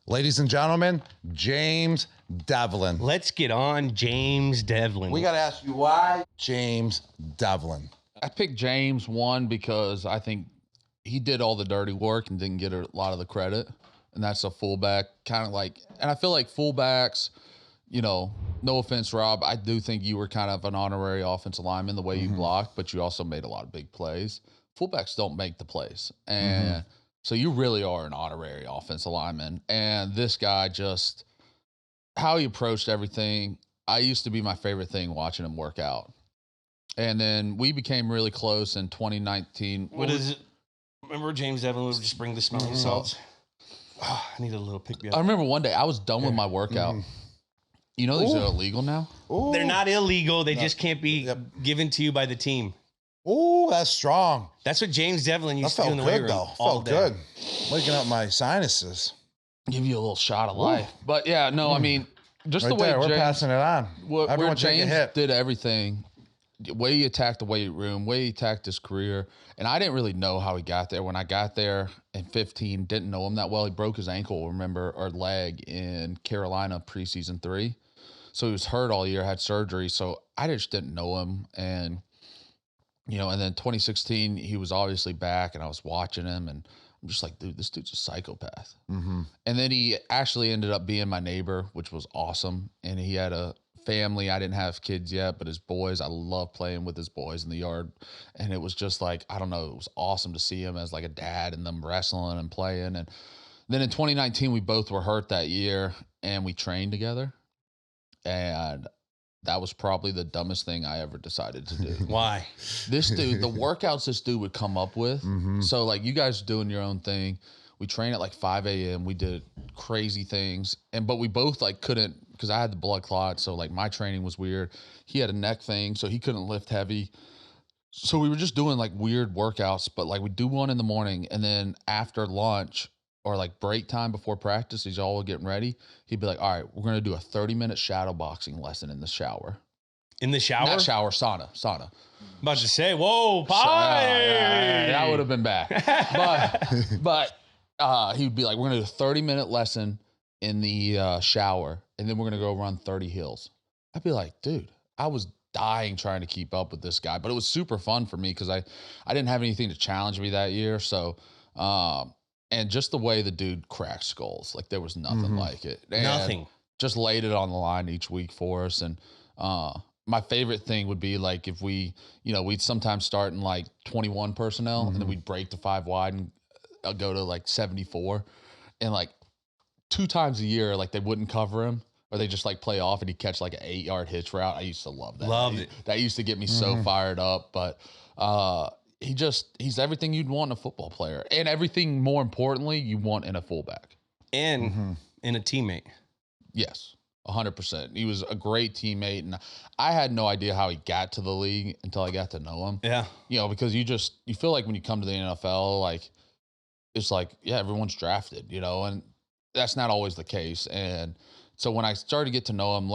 Ladies and gentlemen, James Develin. Let's get on James Devlin. We got to ask you why James Develin. I picked James because I think he did all the dirty work and didn't get a lot of the credit. And that's a fullback, kind of like, and I feel like fullbacks, no offense, Rob, I do think you were kind of an honorary offensive lineman the way you blocked, but you also made a lot of big plays. Fullbacks don't make the plays. And so you really are an honorary offensive lineman. And this guy just, how he approached everything, I used to be my favorite thing watching him work out. And then we became really close in 2019. What is it? Remember James Devlin would just bring the smelling salts? Oh, I need a little pick me up. I remember one day I was done with my workout. You know these are illegal now? Ooh. They're not illegal. They just can't be given to you by the team. Ooh, that's strong. That's what James Devlin used to do in the weight room. Though. all Felt day. good. Waking up my sinuses. Give you a little shot of life. But yeah, no, I mean, just Right the way there, we're James, passing it on. where Everyone take a James hit. did everything, the way he attacked the weight room, way he attacked his career. And I didn't really know how he got there. When I got there in 15, didn't know him that well. He broke his ankle, or leg in Carolina preseason 3. So he was hurt all year, had surgery. So I just didn't know him. And, and then 2016, he was obviously back, and I was watching him, and I'm just like, dude, this dude's a psychopath. And then he actually ended up being my neighbor, which was awesome. And he had a family. I didn't have kids yet, but his boys, I love playing with his boys in the yard. And it was just like, I don't know, it was awesome to see him as like a dad and them wrestling and playing. And then in 2019, we both were hurt that year, and we trained together. And that was probably the dumbest thing I ever decided to do. Why? This dude, the workouts this dude would come up with. So like you guys doing your own thing. We trained at like 5 a.m. We did crazy things. But we both like couldn't, because I had the blood clot. So like my training was weird. He had a neck thing, so he couldn't lift heavy. So we were just doing like weird workouts, but like we'd do one in the morning, and then after lunch or like break time before practice, he's all getting ready. He'd be like, all right, we're going to do a 30-minute shadow boxing lesson in the shower. In the shower? Not shower, sauna. I'm about to say, whoa, pie! That would have been bad. but he would be like, we're going to do a 30-minute lesson in the shower, and then we're going to go run 30 hills. I'd be like, dude, I was dying trying to keep up with this guy, but it was super fun for me because I didn't have anything to challenge me that year. So, and just the way the dude cracked skulls, like there was nothing like it. And nothing. Just laid it on the line each week for us. And my favorite thing would be like if we, we'd sometimes start in like 21 personnel and then we'd break to 5 wide and go to like 74. And like 2 times a year, like they wouldn't cover him. Or they just like play off and he'd catch like an 8-yard hitch route. I used to love that. Loved it. That used to get me so fired up. But he's everything you'd want in a football player. And everything, more importantly, you want in a fullback. And in a teammate. Yes, 100%. He was a great teammate. And I had no idea how he got to the league until I got to know him. Yeah. Because you feel like when you come to the NFL, like, it's like, yeah, everyone's drafted, and that's not always the case. And so when I started to get to know him,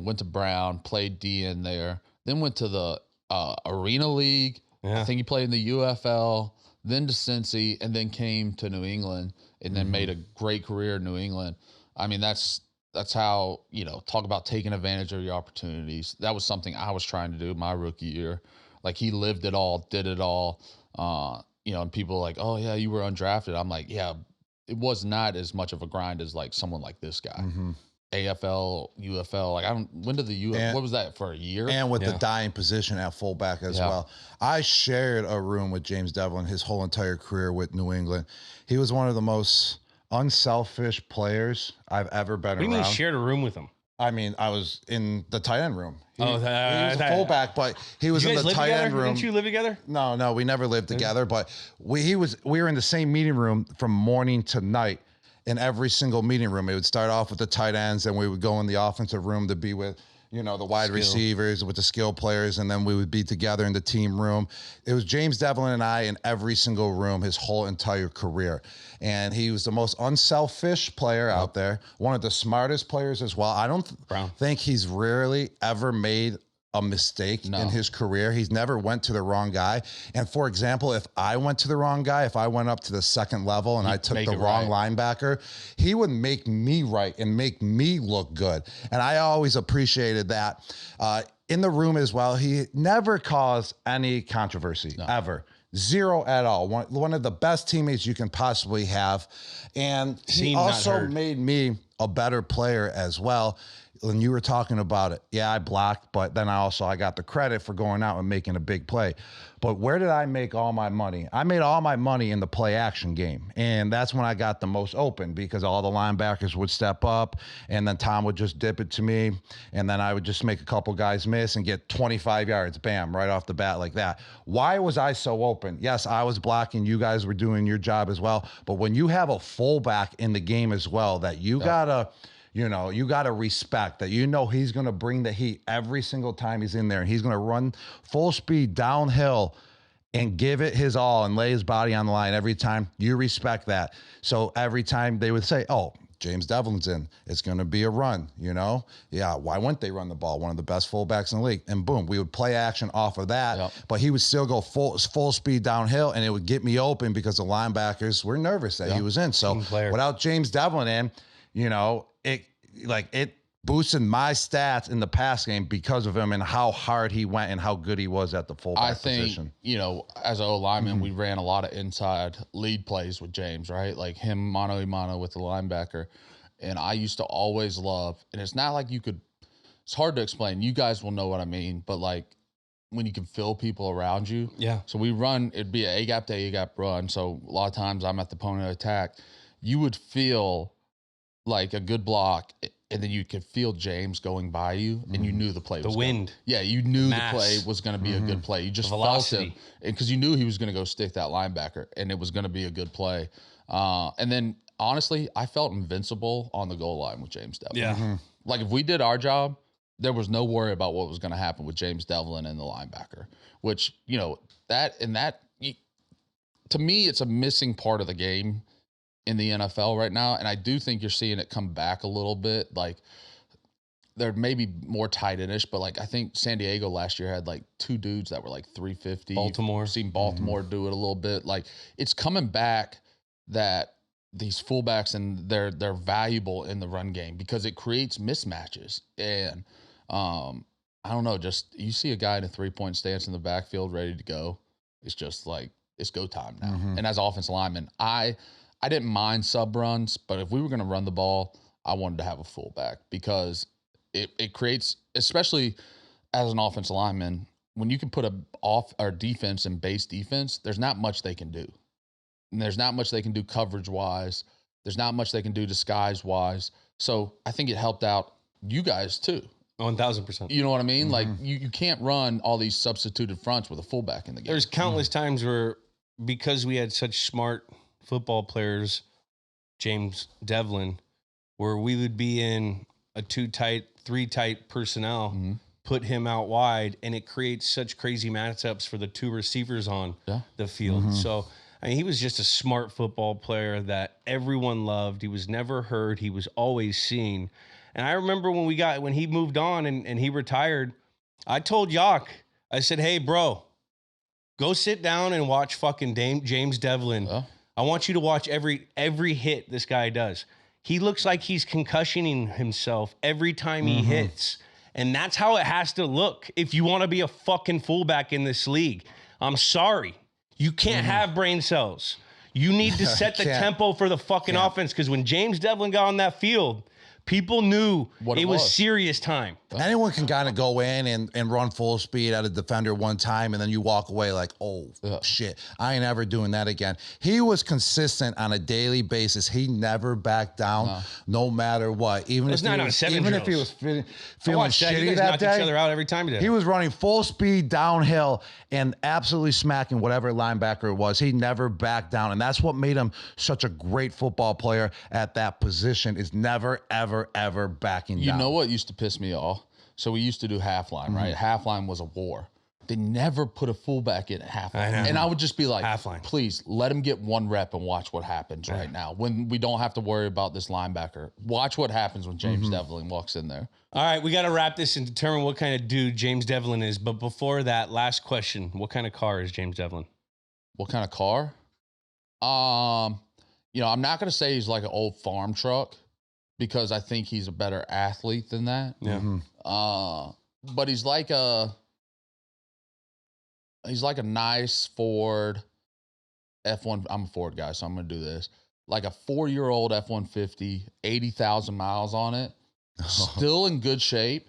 went to Brown, played D in there, then went to the Arena League. Yeah. I think he played in the UFL, then to Cincy, and then came to New England, and then made a great career in New England. I mean, that's how, talk about taking advantage of your opportunities. That was something I was trying to do my rookie year. Like, he lived it all, did it all. And people are like, oh, yeah, you were undrafted. I'm like, yeah, it was not as much of a grind as like someone like this guy. AFL, UFL. Like when did the what was that for a year? And with the dying position at fullback as well. I shared a room with James Develin his whole entire career with New England. He was one of the most unselfish players I've ever been around. What do you mean shared a room with him? I mean, I was in the tight end room. He was a fullback, but he was in the tight end room. Didn't you live together? No, we never lived together. But we were in the same meeting room from morning to night. In every single meeting room, it would start off with the tight ends, and we would go in the offensive room to be with, the wide receivers, with the skill players, and then we would be together in the team room. It was James Develin and I in every single room his whole entire career. And he was the most unselfish player out there, one of the smartest players as well. I don't think he's rarely ever made a mistake in his career. He's never went to the wrong guy. And for example, if I went to the wrong guy, if I went up to the second level and I took the wrong linebacker, he would make me right and make me look good. And I always appreciated that. In the room as well, he never caused any controversy, ever. Zero at all. One of the best teammates you can possibly have. And he also made me a better player as well. When you were talking about it, yeah, I blocked, but then I got the credit for going out and making a big play. But where did I make all my money? I made all my money in the play action game. And that's when I got the most open because all the linebackers would step up and then Tom would just dip it to me. And then I would just make a couple guys miss and get 25 yards, bam, right off the bat like that. Why was I so open? Yes, I was blocking. You guys were doing your job as well. But when you have a fullback in the game as well, that you gotta... you got to respect that. He's going to bring the heat every single time he's in there. And he's going to run full speed downhill and give it his all and lay his body on the line every time. You respect that. So every time they would say, oh, James Devlin's in, it's going to be a run, Yeah, why wouldn't they run the ball? One of the best fullbacks in the league. And boom, we would play action off of that. But he would still go full speed downhill, and it would get me open because the linebackers were nervous that he was in. So without James Devlin in, it boosted my stats in the pass game because of him and how hard he went and how good he was at the fullback position. As an lineman, we ran a lot of inside lead plays with James, right? Like him mano-a-mano with the linebacker. And I used to always love, and it's not like it's hard to explain. You guys will know what I mean, but like when you can feel people around you. Yeah. So we run, it'd be an A-gap to A-gap run. So a lot of times I'm at the opponent attack. You would feel like a good block, and then you could feel James going by you, and you knew the play was the wind. Yeah, you knew the play was going to be a good play. You just felt him, because you knew he was going to go stick that linebacker, and it was going to be a good play. And then honestly, I felt invincible on the goal line with James Devlin. Yeah. Like if we did our job, there was no worry about what was going to happen with James Devlin and the linebacker, which, you know, to me, it's a missing part of the game in the NFL right now. And I do think you're seeing it come back a little bit. Like they're maybe more tight endish, but like I think San Diego last year had like 2 dudes that were like 350. Baltimore. Seen Baltimore do it a little bit. Like it's coming back that these fullbacks and they're valuable in the run game because it creates mismatches. And I don't know, just you see a guy in a 3-point stance in the backfield ready to go. It's just like it's go time now. And as offensive lineman, I didn't mind sub runs, but if we were going to run the ball, I wanted to have a fullback because it creates, especially as an offensive lineman, when you can put a off or defense and base defense, there's not much they can do. And there's not much they can do coverage wise. There's not much they can do disguise wise. So I think it helped out you guys too. 1000%. You know what I mean? Like you can't run all these substituted fronts with a fullback in the game. There's countless times where, because we had such smart football players, James Devlin, where we would be in a 2 tight, 3 tight personnel, put him out wide, and it creates such crazy matchups for the 2 receivers on the field. So, I mean, he was just a smart football player that everyone loved. He was never hurt. He was always seen. And I remember when he moved on and he retired, I told Yock, I said, hey, bro, go sit down and watch fucking James Devlin. I want you to watch every hit this guy does. He looks like he's concussioning himself every time he hits. And that's how it has to look if you want to be a fucking fullback in this league. I'm sorry. You can't have brain cells. You need to set the tempo for the fucking offense, because when James Devlin got on that field, people knew it was serious time. Anyone can kind of go in and run full speed at a defender one time, and then you walk away like, oh, shit, I ain't ever doing that again. He was consistent on a daily basis. He never backed down, no matter what. Even if he was feeling shitty that day, each other out every time he was running full speed downhill and absolutely smacking whatever linebacker it was. He never backed down, and that's what made him such a great football player at that position, is never, ever backing down. You know what used to piss me off? So we used to do half line, right? Half line was a war. They never put a fullback in at half line. And I would just be like, please let him get 1 rep and watch what happens right now when we don't have to worry about this linebacker. Watch what happens when James Devlin walks in there. All right, we got to wrap this and determine what kind of dude James Devlin is. But before that, last question. What kind of car is James Devlin? What kind of car? You know, I'm not going to say he's like an old farm truck, because I think he's a better athlete than that. Yeah. But he's like a nice Ford F1. I'm a Ford guy, so I'm going to do this. Like a 4-year-old F-150, 80,000 miles on it. Still in good shape.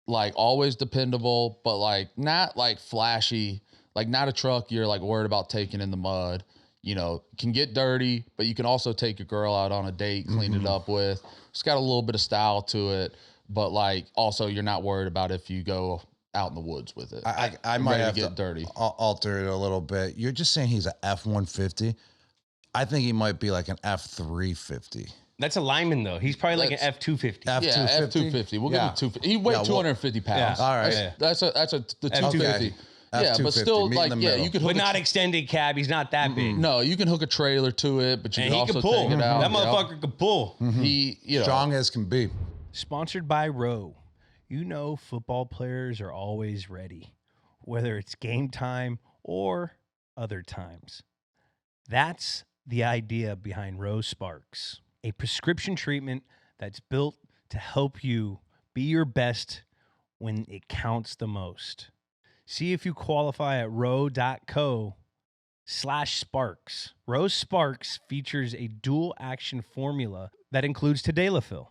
Like always dependable, but like not like flashy, like not a truck you're like worried about taking in the mud. You know, can get dirty, but you can also take your girl out on a date, clean it up with. It's got a little bit of style to it, but like also you're not worried about if you go out in the woods with it. I might have to get dirty. Alter it a little bit. You're just saying he's an F-150. I think he might be like an F-350. That's a lineman, though. He's probably like an F-250. Yeah, F-250. We'll give him 250. He weighed 250 pounds. Yeah. All right. That's the 250. Okay. Yeah, but still, like, you could hook. But not extended cab. He's not that big. No, you can hook a trailer to it, but you can also pull. take it out. That motherfucker can pull. He, strong as can be. Sponsored by Roe. You know, football players are always ready, whether it's game time or other times. That's the idea behind Roe Sparks, a prescription treatment that's built to help you be your best when it counts the most. See if you qualify at row.co/sparks. Roe Sparks features a dual action formula that includes tadalafil.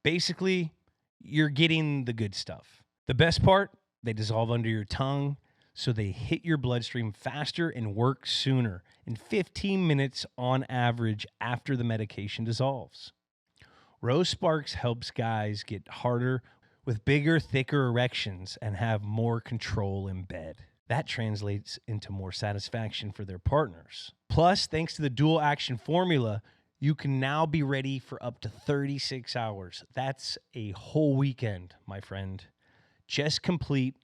Basically, you're getting the good stuff. The best part, they dissolve under your tongue, so they hit your bloodstream faster and work sooner, in 15 minutes on average after the medication dissolves. Roe Sparks helps guys get harder with bigger, thicker erections and have more control in bed. That translates into more satisfaction for their partners. Plus, thanks to the dual action formula, you can now be ready for up to 36 hours. That's a whole weekend, my friend. Just complete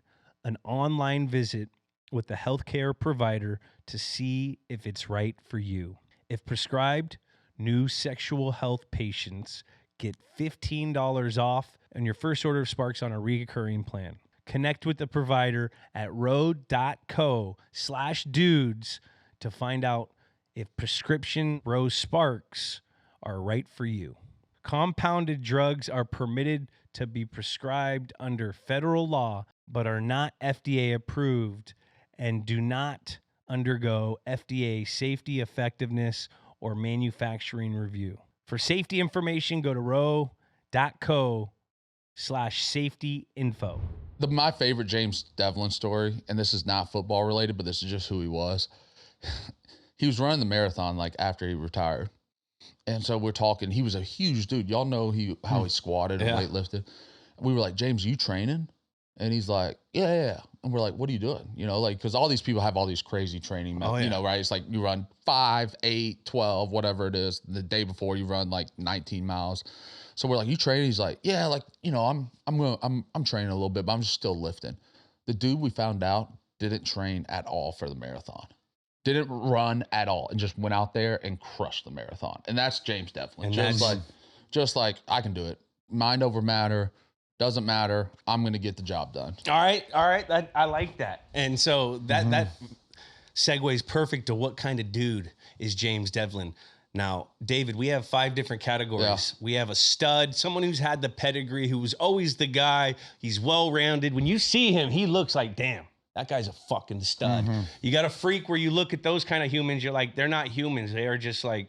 an online visit with the healthcare provider to see if it's right for you. If prescribed, new sexual health patients get $15 off on your first order of Sparks on a recurring plan. Connect with the provider at ro.co/dudes to find out if prescription Rose Sparks are right for you. Compounded drugs are permitted to be prescribed under federal law, but are not FDA approved and do not undergo FDA safety, effectiveness, or manufacturing review. For safety information, go to ro.co/safety info. My favorite James Develin story, and this is not football related, but this is just who he was. He was running the marathon like after he retired. And so we're talking, he was a huge dude. Y'all know how he squatted and weightlifted. We were like, James, you training? And he's like, yeah. And we're like, what are you doing? You know, like, because all these people have all these crazy training methods, you know, right? It's like you run 5, 8, 12, whatever it is. The day before you run like 19 miles. So we're like, you training? He's like, yeah, like, you know, I'm training a little bit, but I'm just still lifting. The dude, we found out, didn't train at all for the marathon. Didn't run at all and just went out there and crushed the marathon. And that's James Develin. Just like I can do it. Mind over matter. Doesn't matter. I'm going to get the job done. All right. I like that. And so that segues perfect to what kind of dude is James Develin. Now, David, we have 5 different categories. Yeah. We have a stud, someone who's had the pedigree, who was always the guy. He's well-rounded. When you see him, he looks like, damn, that guy's a fucking stud. You got a freak where you look at those kind of humans, you're like, they're not humans. They are just like,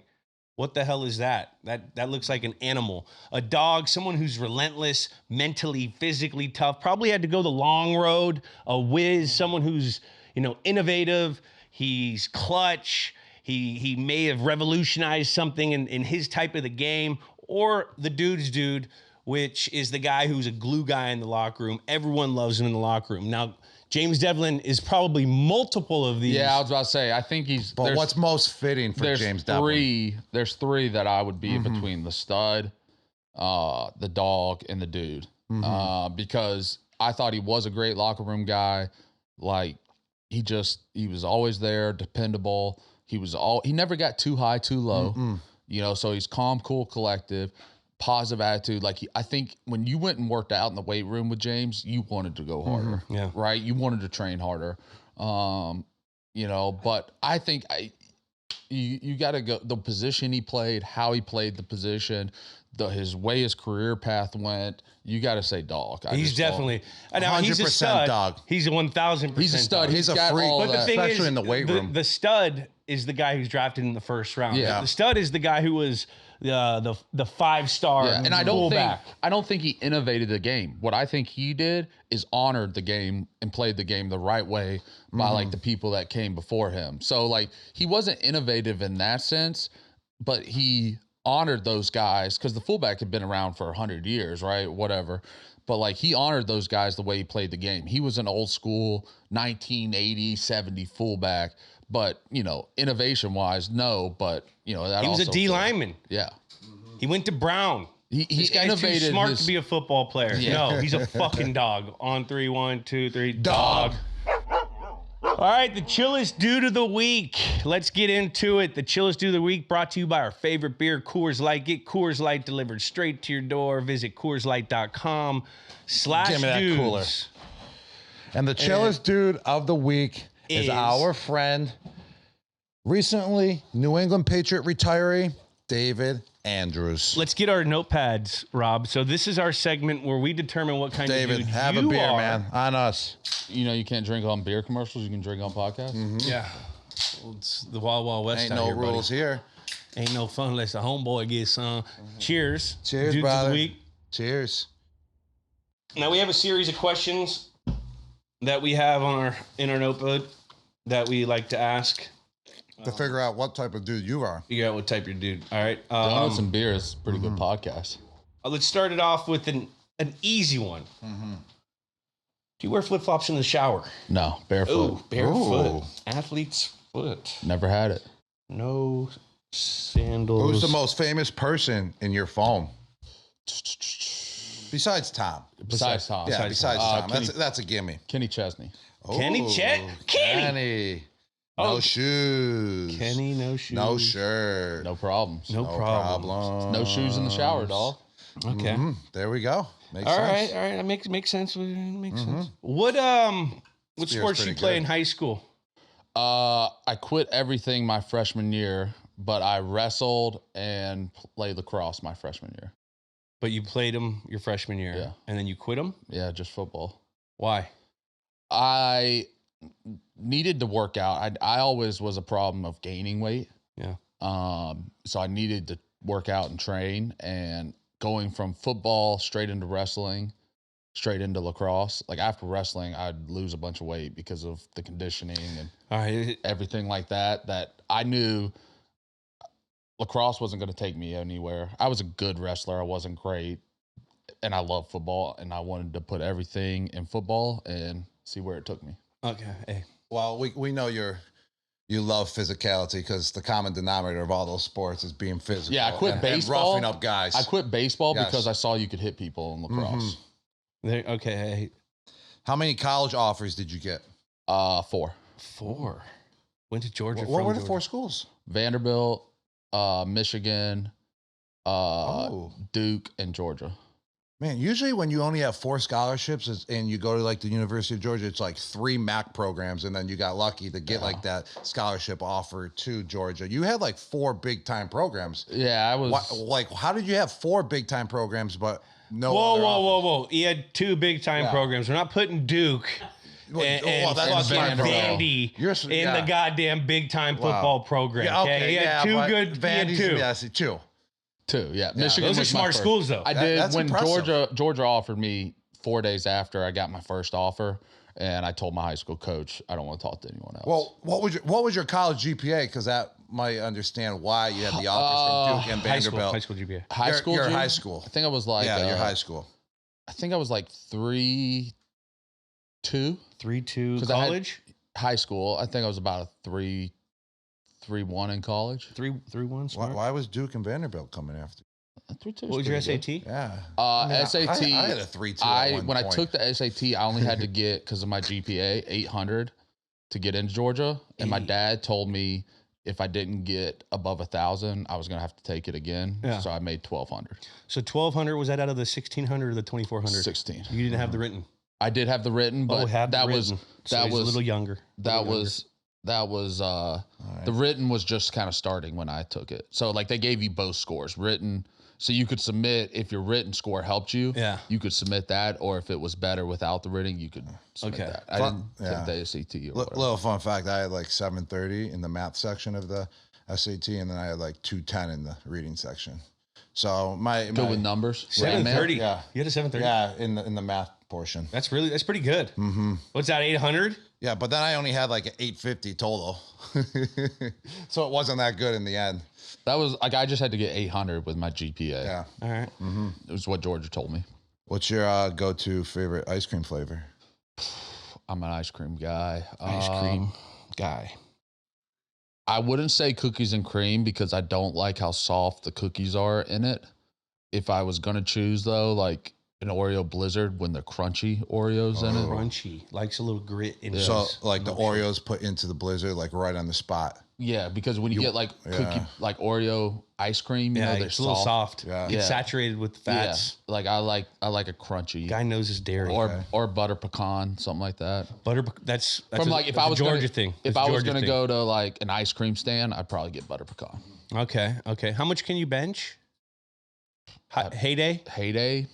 what the hell is that? That looks like an animal. A dog, someone who's relentless, mentally, physically tough, probably had to go the long road. A whiz, someone who's, you know, innovative. He's clutch. He may have revolutionized something in his type of the game. Or the dude's dude, which is the guy who's a glue guy in the locker room. Everyone loves him in the locker room. Now, James Develin is probably multiple of these. Yeah, I was about to say, I think he's... But what's most fitting for James Develin? There's 3 that I would be between the stud, the dog, and the dude. Because I thought he was a great locker room guy. Like, he was always there, dependable. He never got too high, too low. You know, so he's calm, cool, collective. Positive attitude. Like, I think when you went and worked out in the weight room with James, you wanted to go harder, right? You wanted to train harder, you know. But I think you got to go the position he played, how he played the position, his way his career path went. You got to say dog. He's definitely 100% dog. He's a 1,000%. He's a stud. He's a freak. But the thing especially is, in the weight room. The stud is the guy who's drafted in the first round. Yeah. The stud is the guy who was the 5-star. Yeah, and I don't think he innovated the game. What I think he did is honored the game and played the game the right way by like the people that came before him. So like he wasn't innovative in that sense, but he honored those guys because the fullback had been around for 100 years, right? Whatever. But like he honored those guys the way he played the game. He was an old school 1980, 70 fullback. But, you know, innovation wise, no. But, you know, that he was a D lineman. Yeah. He went to Brown. This guy's innovated too smart to be a football player. Yeah. No, he's a fucking dog. On 3, 1, 2, 3, dog. All right, the chillest dude of the week. Let's get into it. The chillest dude of the week brought to you by our favorite beer, Coors Light. Get Coors Light delivered straight to your door. Visit CoorsLight.com/dudes. Give me that cooler. And the chillest dude of the week is our friend, recently New England Patriot retiree, David Andrews. Let's get our notepads, Rob. So this is our segment where we determine what kind of dude have a beer, man, on us. You know, you can't drink on beer commercials. You can drink on podcasts. Yeah. Well, it's the Wild Wild West. Ain't no rules here. Ain't no fun unless the homeboy gets some. Cheers. Cheers, Dudes brother. of the week. Cheers. Now we have a series of questions that we have in our notebook that we like to ask. To figure out what type of dude you are. Figure out what type of dude. All right. Donuts and beer is a pretty good podcast. Let's start it off with an easy one. Do you wear flip flops in the shower? No, barefoot. Ooh, barefoot. Ooh. Athlete's foot. Never had it. No sandals. Who's the most famous person in your phone? Besides Tom. Besides Tom. Yeah, besides Tom. Kenny, That's a gimme. Kenny Chesney. Kenny Kenny. No shoes. Kenny, no shoes. No shirt. No problems. No problems. No shoes in the shower, dog. Okay. There we go. Makes All sense. right. That makes sense. Makes sense. What sports you pretty play good. in high school? I quit everything my freshman year, but I wrestled and played lacrosse my freshman year. But you played them your freshman year, Yeah. and then you quit them. Yeah, just football. Why? I needed to work out. I always was a problem of gaining weight. Yeah. So I needed to work out and train, and going from football straight into wrestling, straight into lacrosse. Like after wrestling, I'd lose a bunch of weight because of the conditioning and All right. everything like that. That I knew lacrosse wasn't going to take me anywhere. I was a good wrestler. I wasn't great, and I love football, and I wanted to put everything in football and see where it took me. Okay. Hey. Well, we know you love physicality because the common denominator of all those sports is being physical. Yeah, I quit and baseball. roughing up guys. I quit baseball Yes. because I saw you could hit people in lacrosse. Okay. Hey. How many college offers did you get? 4. 4. Went to Georgia. What from were the Georgia. 4 schools? Vanderbilt, Michigan, Oh. Duke, and Georgia. Man, usually when you only have 4 scholarships and you go to like the University of Georgia, it's like 3 MAC programs, and then you got lucky to get like that scholarship offer to Georgia. You had like 4 big time programs. Yeah, I was. Like, how did you have 4 big time programs but no? Whoa, other offers? whoa! He had 2 big time programs. We're not putting Duke and that's fucking Vanderbilt. Vandy You're- in yeah. the goddamn big time football program. Yeah, okay, okay, he had yeah, 2 but good. He had Vandy's, 2. yes, 2. 2, yeah. Michigan Those are was my smart first. schools, though. I did That's when impressive. Georgia offered me 4 days after I got my first offer, and I told my high school coach I don't want to talk to anyone else. Well, what was your college GPA? Because that might understand why you had the offers from Duke and Vanderbilt. High school GPA. high school. Your Jim? high school. I think I was like. Yeah, your high school. I think I was like 3.2. 3.2 'Cause I had- college. High school. I think I was about a 3.1 in college. 3.1. Smart. Why was Duke and Vanderbilt coming after? 3.2. What was your SAT? Yeah. SAT. I had a 3.2 at one When I point. took the SAT, I only had to get, because of my GPA, 800 to get into Georgia. And my dad told me if I didn't get above 1,000, I was gonna have to take it again. Yeah. So I made 1,200. So 1,200, was that out of the 1,600 or the 2,400? 16. You didn't have the written. I did have the written, but had the that was written. So he's a little younger. that was the written was just kind of starting when I took it. So like they gave you both scores, written, so you could submit if your written score helped you. Yeah. You could submit that, or if it was better without the written, you could submit Okay. that. I didn't take the SAT or whatever. Little fun fact: I had like 730 in the math section of the SAT, and then I had like 210 in the reading section. So my Good with numbers. 730. Yeah. You had a 730. Yeah, in the math portion. That's pretty good. Mm-hmm. What's that? 800. Yeah, but then I only had like an 850 total, so it wasn't that good in the end. That was like I just had to get 800 with my GPA. Yeah. All right. It was what Georgia told me. What's your go-to favorite ice cream flavor? I'm an ice cream guy. Ice cream guy. I wouldn't say cookies and cream because I don't like how soft the cookies are in it. If I was gonna choose though, like an Oreo Blizzard when they're crunchy Oreos in it. Crunchy. Likes a little grit in it. So like the Oreos put into the Blizzard, like right on the spot. Yeah, because when you get like cookie, like Oreo ice cream, you know, they're it's a little soft. Yeah. It's Yeah. saturated with fats. Yeah, like I like a crunchy Guy knows his dairy. or butter pecan, something like that. butter. That's From like if I was Georgia gonna, thing. If That's I a was Georgia gonna thing. go to like an ice cream stand, I'd probably get butter pecan. Okay. How much can you bench? Heyday. Heyday, I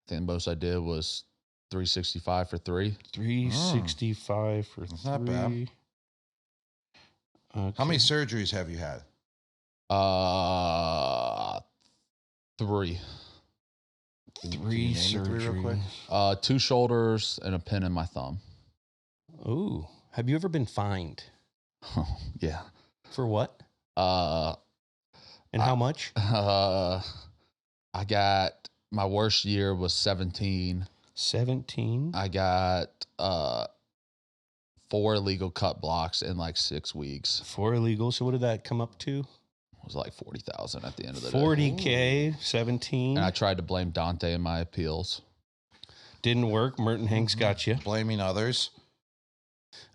think the most I did was 365 for 3. 365 for That's 3. not bad. Okay. How many surgeries have you had? 3. 3 Can you name the 3 real quick? surgeries. 2 shoulders and a pin in my thumb. Ooh. Have you ever been fined? Yeah. For what? Uh, And how much? I got my worst year was 17. 17. I got 4 illegal cut blocks in like 6 weeks. 4 illegal. So what did that come up to? It was like 40,000 at the end of the 40K, day. 17. And I tried to blame Dante in my appeals. Didn't work. Merton Hanks got you. Blaming others.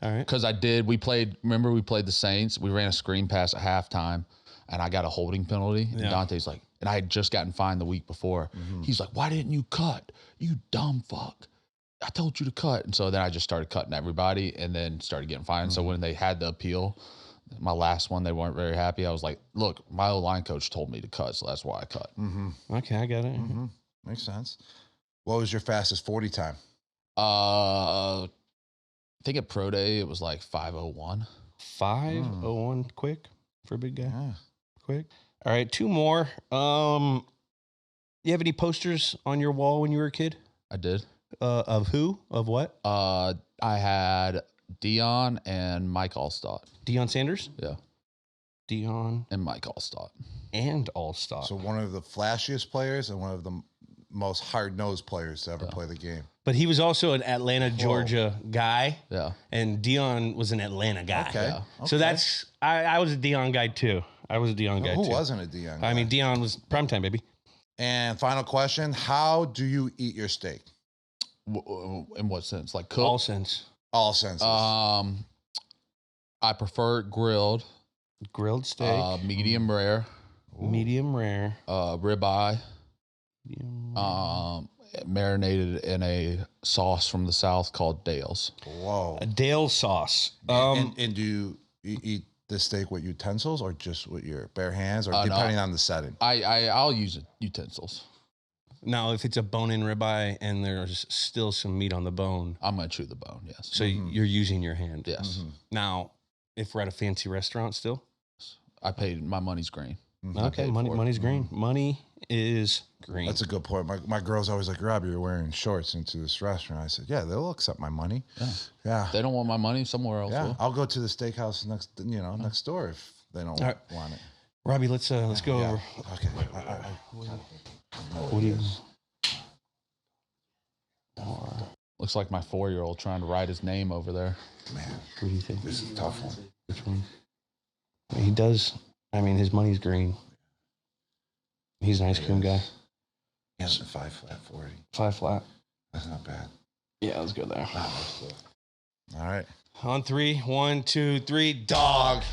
All right. Because we played the Saints. We ran a screen pass at halftime, and I got a holding penalty. And Dante's like, and I had just gotten fined the week before. He's like, why didn't you cut? You dumb fuck. I told you to cut. And so then I just started cutting everybody and then started getting fined. So when they had the appeal, my last one, they weren't very happy. I was like, look, my O-line coach told me to cut, so that's why I cut. Okay, I got it. Makes sense. What was your fastest 40 time? I think at Pro Day, it was like 5:01. 5:01 quick for a big guy. Yeah. Quick. All right, 2 more. You have any posters on your wall when you were a kid? I did. Of who? Of what? I had Dion and Mike Allstott. Deion Sanders? Yeah. Dion And Mike Allstott. and Allstott. So one of the flashiest players and one of the most hard-nosed players to ever play the game. But he was also an Atlanta, Georgia guy. Yeah. And Dion was an Atlanta guy. Okay. Yeah. So that's, I was a Dion guy too. I was a Dion guy Who too. wasn't a Dion guy? I mean, Dion was primetime, baby. And final question, how do you eat your steak? In what sense? Like cook? All sense. All senses. I prefer it grilled. Grilled steak. Medium rare. Medium rare. Ribeye. Medium rare. Marinated in a sauce from the South called Dale's. Whoa. A Dale sauce. And do you eat the steak with utensils or just with your bare hands or depending on the setting? I'll use utensils. Now, if it's a bone-in ribeye and there's still some meat on the bone, I'm going to chew the bone, yes. so you're using your hand. Yes. Now, if we're at a fancy restaurant still, I paid, my money's green. okay, money's green. Money is green. That's a good point. My girl's always like, Rob, you're wearing shorts into this restaurant. I said, yeah, they'll accept my money. Yeah. If they don't want my money, somewhere else Yeah. will. I'll go to the steakhouse next door if they don't want it. Robbie, let's go over. Okay. What do you? Looks like my 4-year-old trying to write his name over there. Man, What do you think? this is a tough one. Which one? He does. I mean, his money's green. He's an ice cream guy. He has a 5 flat 40. 5 flat. That's not bad. Yeah, let's go there. All right. On 3, 1, 2, 3. Dog.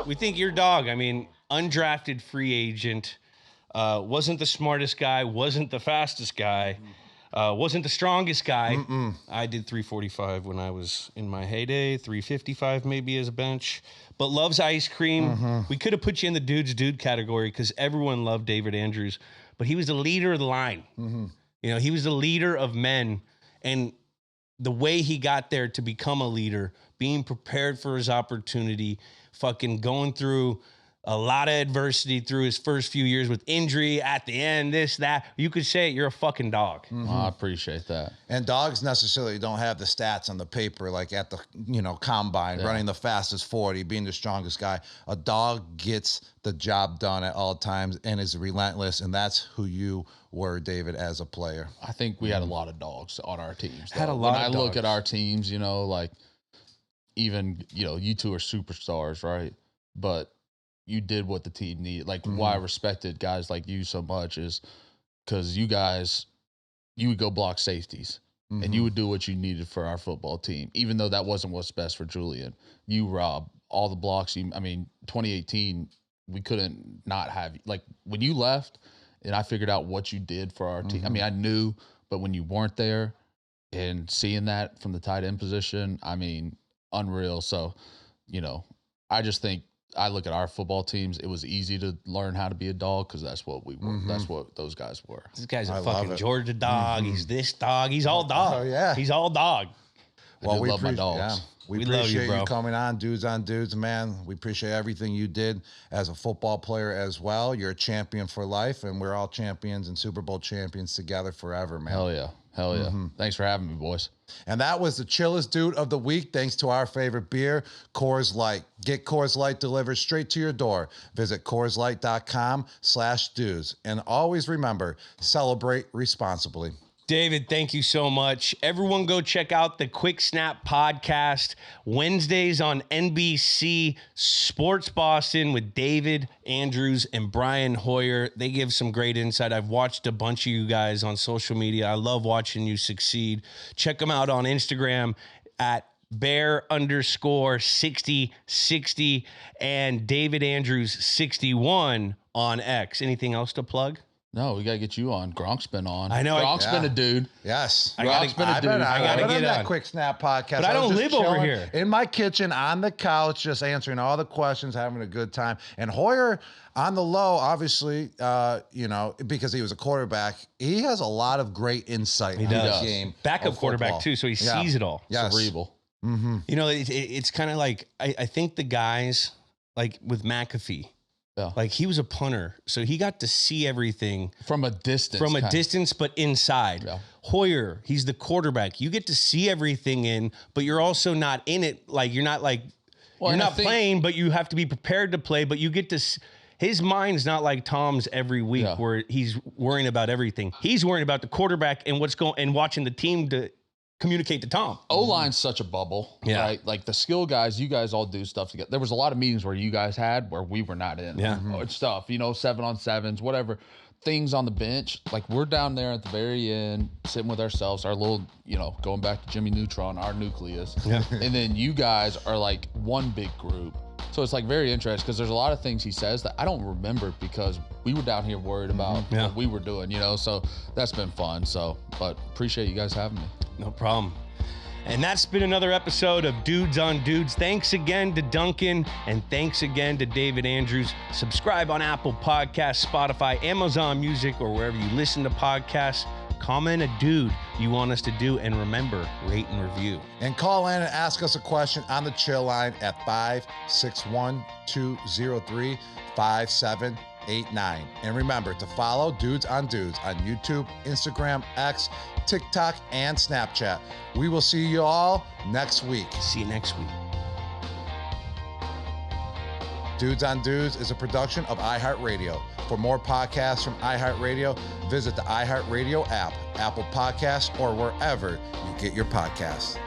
We think you're dog. I mean, undrafted free agent. Wasn't the smartest guy. Wasn't the fastest guy. Wasn't the strongest guy. I did 345 when I was in my heyday. 355 maybe as a bench. But loves ice cream. We could have put you in the Dude category because everyone loved David Andrews. But he was the leader of the line. You know, he was the leader of men. And the way he got there to become a leader, being prepared for his opportunity, fucking going through a lot of adversity through his first few years with injury at the end, this, that. You could say it, you're a fucking dog. Well, I appreciate that. And dogs necessarily don't have the stats on the paper, like at the combine, running the fastest 40, being the strongest guy. A dog gets the job done at all times and is relentless, and that's who you were, David, as a player. I think we had a lot of dogs on our teams. Had a though. lot When of I look dogs. at our teams, like even, you two are superstars, right? But you did what the team needed. Like why I respected guys like you so much is because you guys, you would go block safeties and you would do what you needed for our football team, even though that wasn't what's best for Julian. You, Rob, all the blocks. 2018, we couldn't not have, like when you left and I figured out what you did for our team. I mean, I knew, but when you weren't there and seeing that from the tight end position, unreal. So, I just think, I look at our football teams. It was easy to learn how to be a dog because that's what we were. That's what those guys were. This guy's a I love fucking it. Georgia dog. He's this dog. He's all dog. Oh, yeah. He's all dog. I do love my dogs. Yeah. We love appreciate you, bro. coming on, Dudes on Dudes, man. We appreciate everything you did as a football player as well. You're a champion for life, and we're all champions and Super Bowl champions together forever, man. Hell yeah. Hell yeah. Thanks for having me, boys. And that was the chillest dude of the week, thanks to our favorite beer, Coors Light. Get Coors Light delivered straight to your door. Visit CoorsLight.com/dudes. And always remember, celebrate responsibly. David, thank you so much. Everyone go check out the Quick Snap podcast Wednesdays on NBC Sports Boston with David Andrews and Brian Hoyer. They give some great insight. I've watched a bunch of you guys on social media. I love watching you succeed. Check them out on Instagram at bear_6060 and David Andrews 61 on X. Anything else to plug? No, we gotta get you on. Gronk's been on. I know. Gronk's been a dude. Yes. Gronk's been a dude. I gotta get that on. Quick Snap podcast. But I don't live over here. In my kitchen, on the couch, just answering all the questions, having a good time. And Hoyer, on the low, obviously, because he was a quarterback, he has a lot of great insight in the game. Backup of quarterback, football. too, so he sees it all. Yes. Cerebral. Mm-hmm. You know, it's kind of like, I think the guys, like with McAfee, like he was a punter, so he got to see everything from a distance. But inside. Yeah. Hoyer, he's the quarterback. You get to see everything but you're also not in it. Like you're not playing, but you have to be prepared to play. But you get to. His mind's not like Tom's every week, where he's worrying about everything. He's worrying about the quarterback and what's going and watching the team to communicate to Tom. O-line's such a bubble, right? Like the skill guys, you guys all do stuff together. There was a lot of meetings where you guys had where we were not in. It's stuff, 7-on-7s, whatever. Things on the bench. Like we're down there at the very end, sitting with ourselves, our little, going back to Jimmy Neutron, our nucleus. Yeah. And then you guys are like one big group. So it's like very interesting because there's a lot of things he says that I don't remember because we were down here worried about what we were doing, so that's been fun. So, but appreciate you guys having me. No problem. And that's been another episode of Dudes on Dudes. Thanks again to Duncan and thanks again to David Andrews. Subscribe on Apple Podcasts, Spotify, Amazon Music, or wherever you listen to podcasts. Comment a dude you want us to do, and remember, rate and review. And call in and ask us a question on the chill line at 561-203-5789. And remember to follow Dudes on Dudes on YouTube, Instagram, X, TikTok, and Snapchat. We will see you all next week. See you next week. Dudes on Dudes is a production of iHeartRadio. For more podcasts from iHeartRadio, visit the iHeartRadio app, Apple Podcasts, or wherever you get your podcasts.